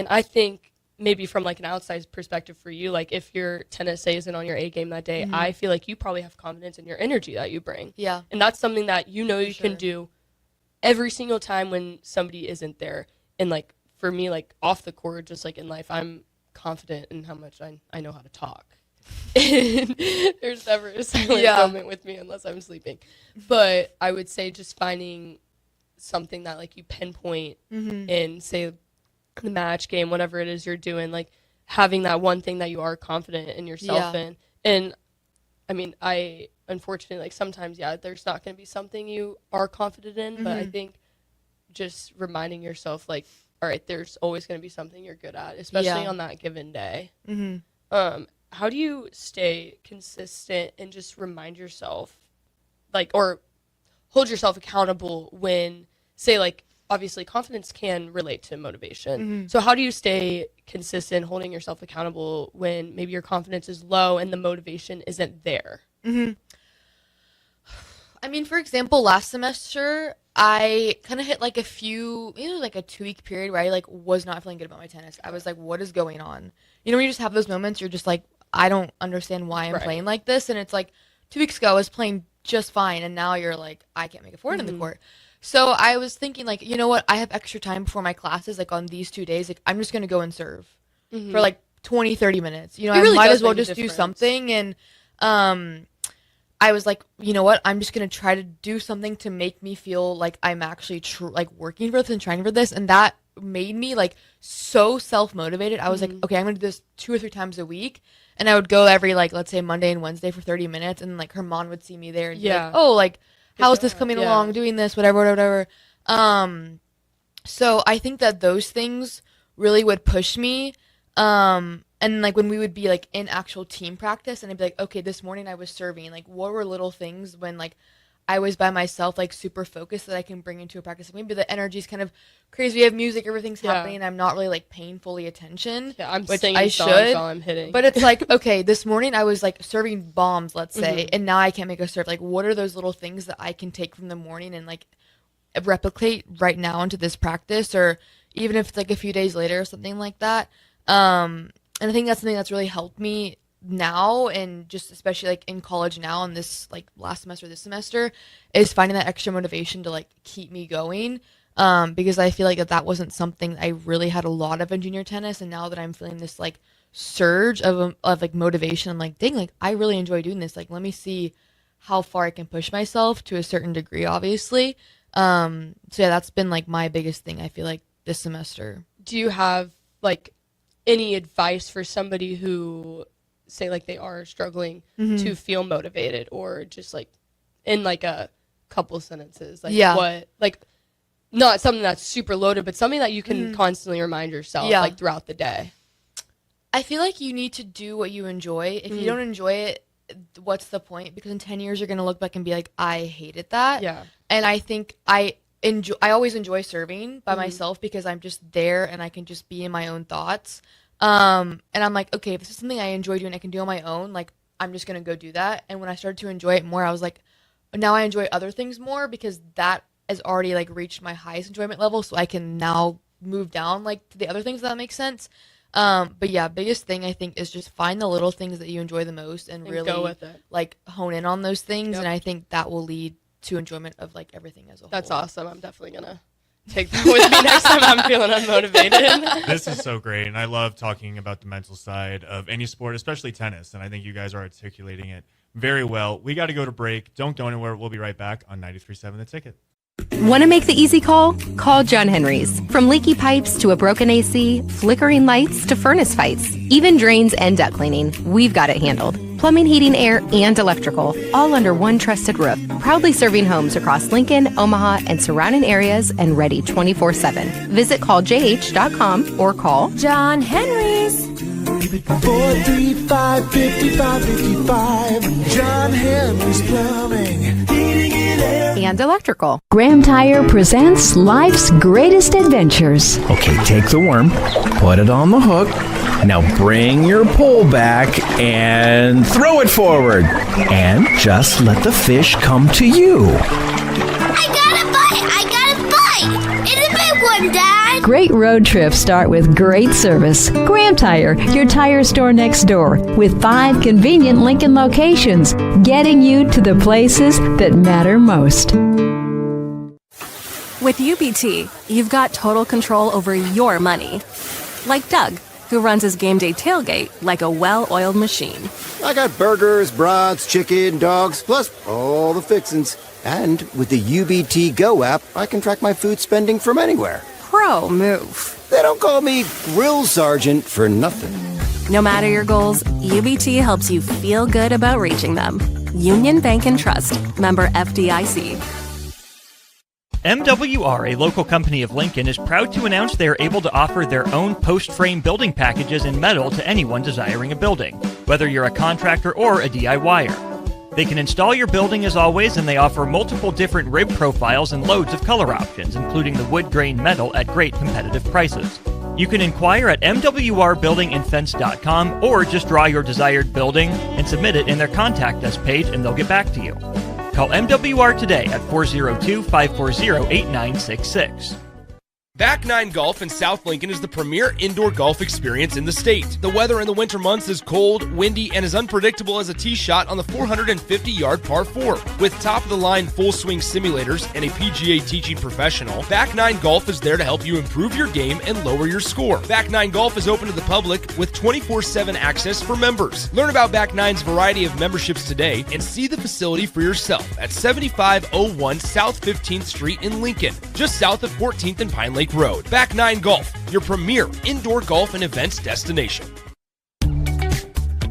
Speaker 4: I think maybe from like an outside perspective for you, like if your tennis say isn't on your A game that day, I feel like you probably have confidence in your energy that you bring. And that's something that you can do every single time when somebody isn't there, and like for me, like off the court, just like in life, I'm confident in how much I know how to talk. And there's never a silent moment with me unless I'm sleeping. But I would say just finding something that like you pinpoint in, say, the match game, whatever it is you're doing, like having that one thing that you are confident in yourself in. And I mean, I unfortunately, like sometimes, there's not going to be something you are confident in, but I think just reminding yourself, like, all right, there's always going to be something you're good at, especially on that given day. How do you stay consistent and just remind yourself, like, or hold yourself accountable when, say, like, obviously confidence can relate to motivation. So how do you stay consistent holding yourself accountable when maybe your confidence is low and the motivation isn't there?
Speaker 5: I mean, for example, last semester, I kind of hit like a 2-week period where I like was not feeling good about my tennis. I was like, what is going on? You know, when you just have those moments, you're just like, I don't understand why I'm playing like this. And it's like 2 weeks ago, I was playing just fine. And now you're like, I can't make a forward in the court. So I was thinking, like, you know what? I have extra time before my classes, like on these 2 days. Like, I'm just going to go and serve for like 20, 30 minutes. You know, I might as well just do something. And I was like, you know what? I'm just going to try to do something to make me feel like I'm actually like working for this and trying for this. And that made me like so self-motivated. I was like, okay, I'm going to do this 2 or 3 times a week. And I would go every, like, let's say Monday and Wednesday for 30 minutes. And like her mom would see me there and be like, oh, like, how's this coming along, doing this, whatever. So I think that those things really would push me. And like when we would be like in actual team practice and I'd be like, okay, this morning I was serving, like what were little things when like I was by myself, like super focused that I can bring into a practice. Maybe the energy's kind of crazy. We have music, everything's happening. And I'm not really like paying fully attention. Yeah,
Speaker 4: I'm
Speaker 5: which
Speaker 4: singing
Speaker 5: I
Speaker 4: songs
Speaker 5: should,
Speaker 4: while I'm hitting.
Speaker 5: But it's like, okay, this morning I was like serving bombs, let's say, and now I can't make a serve. Like, what are those little things that I can take from the morning and like replicate right now into this practice, or even if it's like a few days later or something like that. And I think that's something that's really helped me now, and just especially like in college now and this like last semester, this semester, is finding that extra motivation to like keep me going. Because I feel like that wasn't something I really had a lot of in junior tennis, and now that I'm feeling this like surge of like motivation, I'm like, dang, like I really enjoy doing this. Like, let me see how far I can push myself to a certain degree, obviously. So yeah, that's been like my biggest thing, I feel like, this semester.
Speaker 4: Do you have like any advice for somebody who, say, like they are struggling to feel motivated, or just like in like a couple sentences, like what, like not something that's super loaded, but something that you can constantly remind yourself like throughout the day?
Speaker 5: I feel like you need to do what you enjoy. If you don't enjoy it, what's the point? Because in 10 years you're going to look back and be like, I hated that. Yeah. And I think I always enjoy serving by myself because I'm just there and I can just be in my own thoughts. And I'm like, okay, if this is something I enjoy doing, I can do on my own, like I'm just going to go do that. And when I started to enjoy it more, I was like, now I enjoy other things more because that has already like reached my highest enjoyment level. So I can now move down like to the other things, if that makes sense. But yeah, biggest thing I think is just find the little things that you enjoy the most and really
Speaker 4: go with it.
Speaker 5: Like hone in on those things. And I think that will lead to enjoyment of like everything as a whole.
Speaker 4: That's awesome. I'm definitely gonna take that with me next time I'm feeling unmotivated.
Speaker 3: This is so great, and I love talking about the mental side of any sport, especially tennis, and I think you guys are articulating it very well. We got to go to break. Don't go anywhere. We'll be right back on 93.7 The Ticket.
Speaker 17: Want to make the easy call? Call John Henry's. From leaky pipes to a broken AC, flickering lights to furnace fights, even drains and duct cleaning, we've got it handled. Plumbing, heating, air, and electrical, all under one trusted roof. Proudly serving homes across Lincoln, Omaha, and surrounding areas, and ready 24/7. Visit calljh.com or call John Henry's.
Speaker 18: 435-5555. John Henry's Plumbing.
Speaker 17: And electrical.
Speaker 19: Graham Tire presents life's greatest adventures.
Speaker 20: Okay, take the worm, put it on the hook. Now bring your pole back and throw it forward. And just let the fish come to you.
Speaker 18: I got a bite! It's a big one, Dad!
Speaker 19: Great road trips start with great service. Graham Tire, your tire store next door, with 5 convenient Lincoln locations, getting you to the places that matter most.
Speaker 21: With UBT, you've got total control over your money. Like Doug, who runs his game day tailgate like a well-oiled machine.
Speaker 22: I got burgers, brats, chicken, dogs, plus all the fixins'. And with the UBT Go app, I can track my food spending from anywhere.
Speaker 21: Pro move.
Speaker 22: They don't call me Grill Sergeant for nothing.
Speaker 21: No matter your goals, UBT helps you feel good about reaching them. Union Bank and Trust. Member FDIC.
Speaker 10: MWR, a local company of Lincoln, is proud to announce they are able to offer their own post-frame building packages in metal to anyone desiring a building, whether you're a contractor or a DIYer. They can install your building as always, and they offer multiple different rib profiles and loads of color options, including the wood grain metal at great competitive prices. You can inquire at mwrbuildingandfence.com or just draw your desired building and submit it in their Contact Us page and they'll get back to you. Call MWR today at 402-540-8966.
Speaker 15: Back Nine Golf in South Lincoln is the premier indoor golf experience in the state. The weather in the winter months is cold, windy, and as unpredictable as a tee shot on the 450-yard par 4. With top-of-the-line full-swing simulators and a PGA teaching professional, Back Nine Golf is there to help you improve your game and lower your score. Back Nine Golf is open to the public with 24/7 access for members. Learn about Back Nine's variety of memberships today and see the facility for yourself at 7501 South 15th Street in Lincoln, just south of 14th and Pine Lake Road. Back Nine Golf, your premier indoor golf and events destination.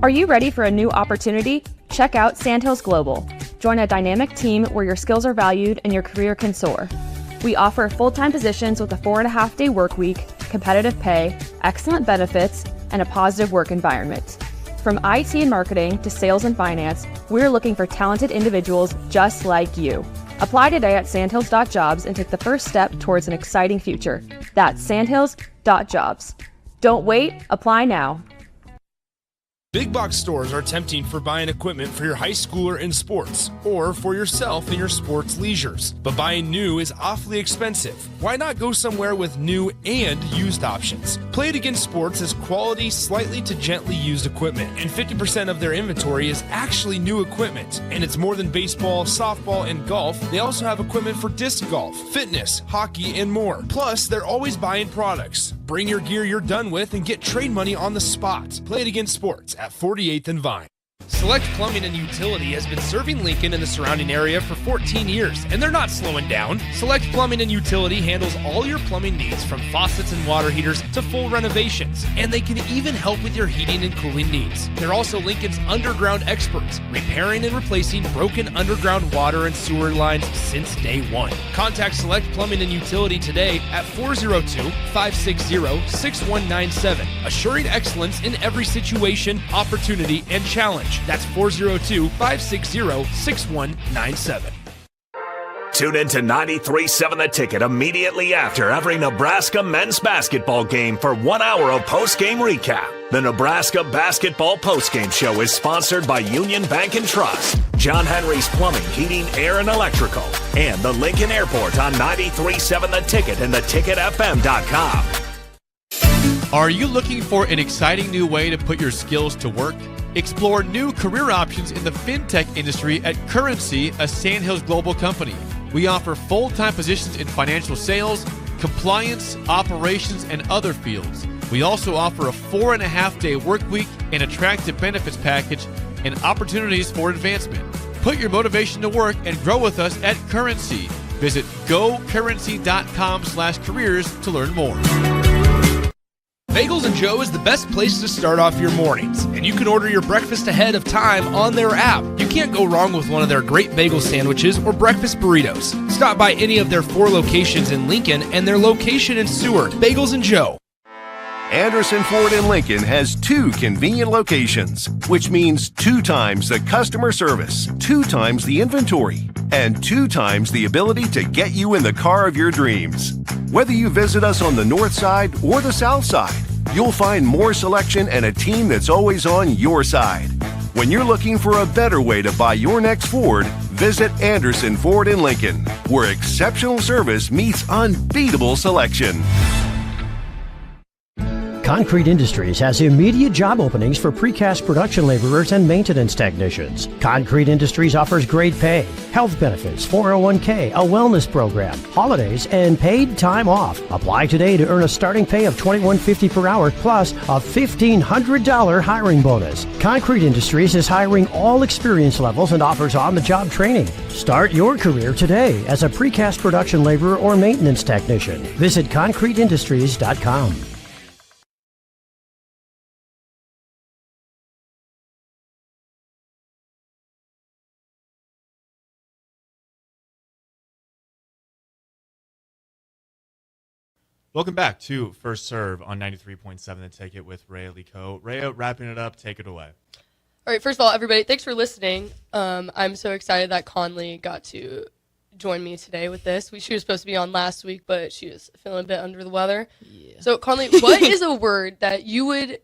Speaker 23: Are you ready for a new opportunity? Check out Sandhills Global. Join a dynamic team where your skills are valued and your career can soar. We offer full-time positions with a 4.5-day work week, competitive pay, excellent benefits, and a positive work environment. From IT and marketing to sales and finance, we're looking for talented individuals just like you. Apply today at sandhills.jobs and take the first step towards an exciting future. That's sandhills.jobs. Don't wait, apply now.
Speaker 15: Big box stores are tempting for buying equipment for your high schooler in sports or for yourself in your sports leisures. But buying new is awfully expensive. Why not go somewhere with new and used options? Play It Again Sports has quality, slightly to gently used equipment, and 50% of their inventory is actually new equipment. And it's more than baseball, softball, and golf. They also have equipment for disc golf, fitness, hockey, and more. Plus, they're always buying products. Bring your gear you're done with and get trade money on the spot. Play It Again Sports at 48th and Vine. Select Plumbing and Utility has been serving Lincoln and the surrounding area for 14 years, and they're not slowing down. Select Plumbing and Utility handles all your plumbing needs from faucets and water heaters to full renovations, and they can even help with your heating and cooling needs. They're also Lincoln's underground experts, repairing and replacing broken underground water and sewer lines since day one. Contact Select Plumbing and Utility today at 402-560-6197, assuring excellence in every situation, opportunity, and challenge. That's 402-560-6197.
Speaker 1: Tune in to 93.7 The Ticket immediately after every Nebraska men's basketball game for 1 hour of post-game recap. The Nebraska Basketball Postgame Show is sponsored by Union Bank and Trust, John Henry's Plumbing, Heating, Air, and Electrical, and the Lincoln Airport on 93.7 The Ticket and theticketfm.com.
Speaker 12: Are you looking for an exciting new way to put your skills to work? Explore new career options in the fintech industry at Currency, a Sandhills Global company. We offer full-time positions in financial sales, compliance, operations, and other fields. We also offer a 4.5-day work week, an attractive benefits package, and opportunities for advancement. Put your motivation to work and grow with us at Currency. Visit gocurrency.com/careers to learn more.
Speaker 15: Bagels & Joe is the best place to start off your mornings, and you can order your breakfast ahead of time on their app. You can't go wrong with one of their great bagel sandwiches or breakfast burritos. Stop by any of their 4 locations in Lincoln and their location in Seward. Bagels & Joe.
Speaker 24: Anderson Ford in Lincoln has 2 convenient locations, which means 2 times the customer service, 2 times the inventory, and 2 times the ability to get you in the car of your dreams. Whether you visit us on the north side or the south side, you'll find more selection and a team that's always on your side. When you're looking for a better way to buy your next Ford, visit Anderson Ford in Lincoln, where exceptional service meets unbeatable selection.
Speaker 25: Concrete Industries has immediate job openings for precast production laborers and maintenance technicians. Concrete Industries offers great pay, health benefits, 401k, a wellness program, holidays, and paid time off. Apply today to earn a starting pay of $21.50 per hour plus a $1,500 hiring bonus. Concrete Industries is hiring all experience levels and offers on-the-job training. Start your career today as a precast production laborer or maintenance technician. Visit concreteindustries.com.
Speaker 3: Welcome back to First Serve on 93.7 The Ticket with Reya Lico. Reya, wrapping it up, take it away.
Speaker 4: All right, first of all, everybody, thanks for listening. I'm so excited that Conley got to join me today with this. She was supposed to be on last week, but she was feeling a bit under the weather. Yeah. So, Conley, what is a word that you would,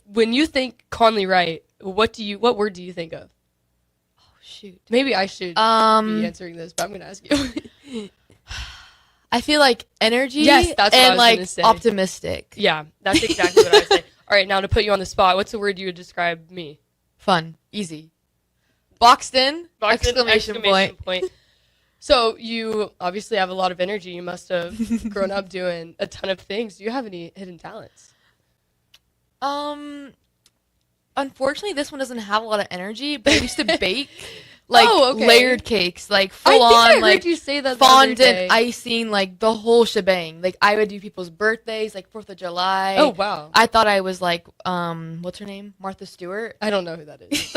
Speaker 4: when you think Conley Wright, what word do you think of?
Speaker 5: Oh, shoot.
Speaker 4: Maybe I should be answering this, but I'm going to ask you.
Speaker 5: I feel like energy
Speaker 4: yes, that's what
Speaker 5: and
Speaker 4: I was
Speaker 5: like
Speaker 4: gonna say.
Speaker 5: optimistic.
Speaker 4: Yeah, that's exactly what I would say. All right, now to put you on the spot, what's the word you would describe me?
Speaker 5: Fun. Easy. Boxed in. Exclamation point.
Speaker 4: So you obviously have a lot of energy. You must have grown up doing a ton of things. Do you have any hidden talents?
Speaker 5: Unfortunately, this one doesn't have a lot of energy, but I used to bake. Layered cakes, like full on, like
Speaker 4: you say that
Speaker 5: fondant, icing, like the whole shebang. Like I would do people's birthdays, like 4th of July.
Speaker 4: Oh wow!
Speaker 5: I thought I was like, what's her name? Martha Stewart.
Speaker 4: I don't know who that is.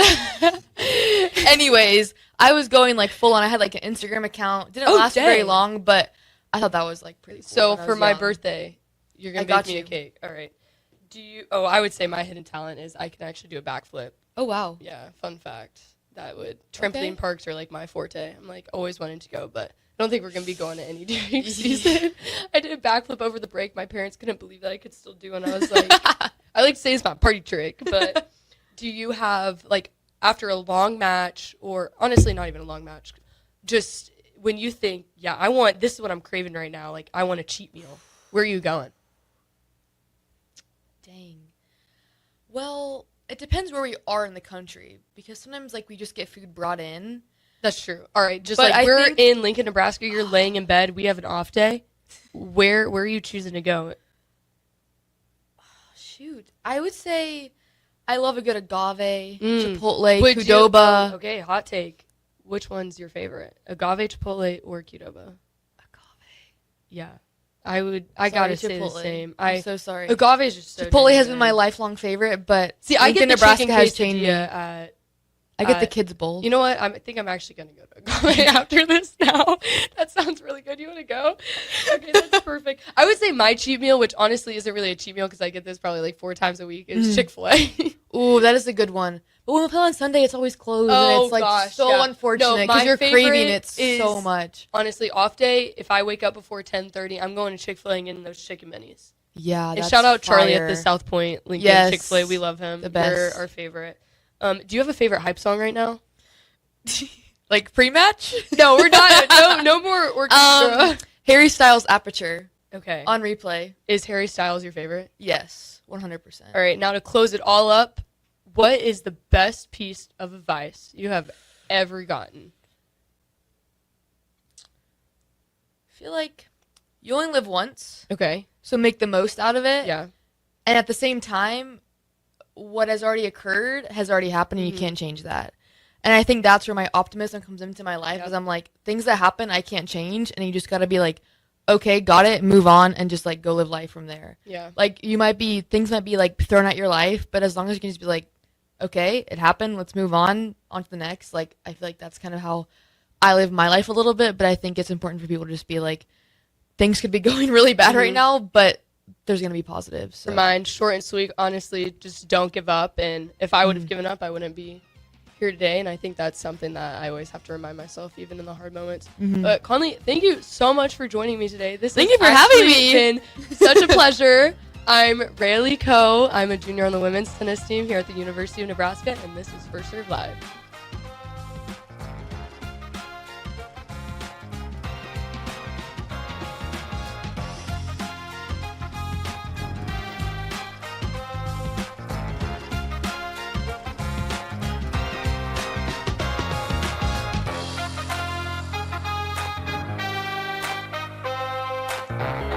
Speaker 5: Anyways, I was going like full on. I had like an Instagram account. Didn't last very long, but I thought that was like pretty cool.
Speaker 4: So for my birthday, you're gonna bake me a cake. All right. I would say my hidden talent is I can actually do a backflip.
Speaker 5: Oh wow!
Speaker 4: Yeah, fun fact. Trampoline parks are like my forte. I'm like always wanting to go, but I don't think we're gonna be going to any during season. I did a backflip over the break. My parents couldn't believe that I could still do, and I was like, I like to say it's my party trick. But do you have like after a long match, or honestly not even a long match, just when you think, yeah, this is what I'm craving right now. Like I want a cheat meal. Where are you going?
Speaker 5: Dang. Well. It depends where we are in the country because sometimes like we just get food brought in.
Speaker 4: That's true. All right, we're in Lincoln, Nebraska. You're laying in bed. We have an off day. Where are you choosing to go?
Speaker 5: Oh, shoot, I would say I love a good agave, Chipotle, Qdoba.
Speaker 4: Okay, hot take. Which one's your favorite? Agave, Chipotle, or Qdoba?
Speaker 5: Agave.
Speaker 4: Yeah. I gotta say the same.
Speaker 5: I'm so sorry.
Speaker 4: Agave is just so
Speaker 5: Chipotle has been my lifelong favorite, but
Speaker 4: see, I get the
Speaker 5: Nebraska
Speaker 4: chicken
Speaker 5: has changed. I get the kids bowl.
Speaker 4: You know what? I think I'm actually gonna go to Agave after this. Now that sounds really good. You want to go? Okay, that's perfect. I would say my cheat meal, which honestly isn't really a cheat meal because I get this probably like 4 times a week, is Chick-fil-A.
Speaker 5: Ooh, that is a good one. But when we play on Sunday, it's always closed, and it's like unfortunate because you're craving it so much.
Speaker 4: Honestly, off day, if I wake up before 10:30, I'm going to Chick-fil-A and getting those chicken minis.
Speaker 5: Yeah,
Speaker 4: and shout out Charlie at the South Point Lincoln Chick-fil-A. We love him.
Speaker 5: The best.
Speaker 4: They're our favorite. Do you have a favorite hype song right now?
Speaker 5: Like pre-match?
Speaker 4: No, we're not. No more orchestra.
Speaker 5: Harry Styles' Aperture.
Speaker 4: Okay.
Speaker 5: On replay.
Speaker 4: Is Harry Styles your favorite?
Speaker 5: Yes, 100%.
Speaker 4: All right, now to close it all up, what is the best piece of advice you have ever gotten?
Speaker 5: I feel like you only live once.
Speaker 4: Okay.
Speaker 5: So make the most out of it.
Speaker 4: Yeah.
Speaker 5: And at the same time, what has already occurred has already happened and you can't change that. And I think that's where my optimism comes into my life because I'm like, things that happen, I can't change. And you just got to be like, okay, got it, move on, and just like go live life from there.
Speaker 4: Yeah.
Speaker 5: Like things might be like thrown at your life, but as long as you can just be like, okay, it happened, let's move on to the next. Like, I feel like that's kind of how I live my life a little bit, but I think it's important for people to just be like, things could be going really bad right now, but there's going to be positives. So.
Speaker 4: For mine, short and sweet, honestly, just don't give up. And if I would have given up, I wouldn't be here today. And I think that's something that I always have to remind myself, even in the hard moments. But Conley, thank you so much for joining me today.
Speaker 5: Thank you for having me.
Speaker 4: Been such a pleasure. I'm Reya Lico. I'm a junior on the women's tennis team here at the University of Nebraska, and this is First Serve Live.
Speaker 2: Bye.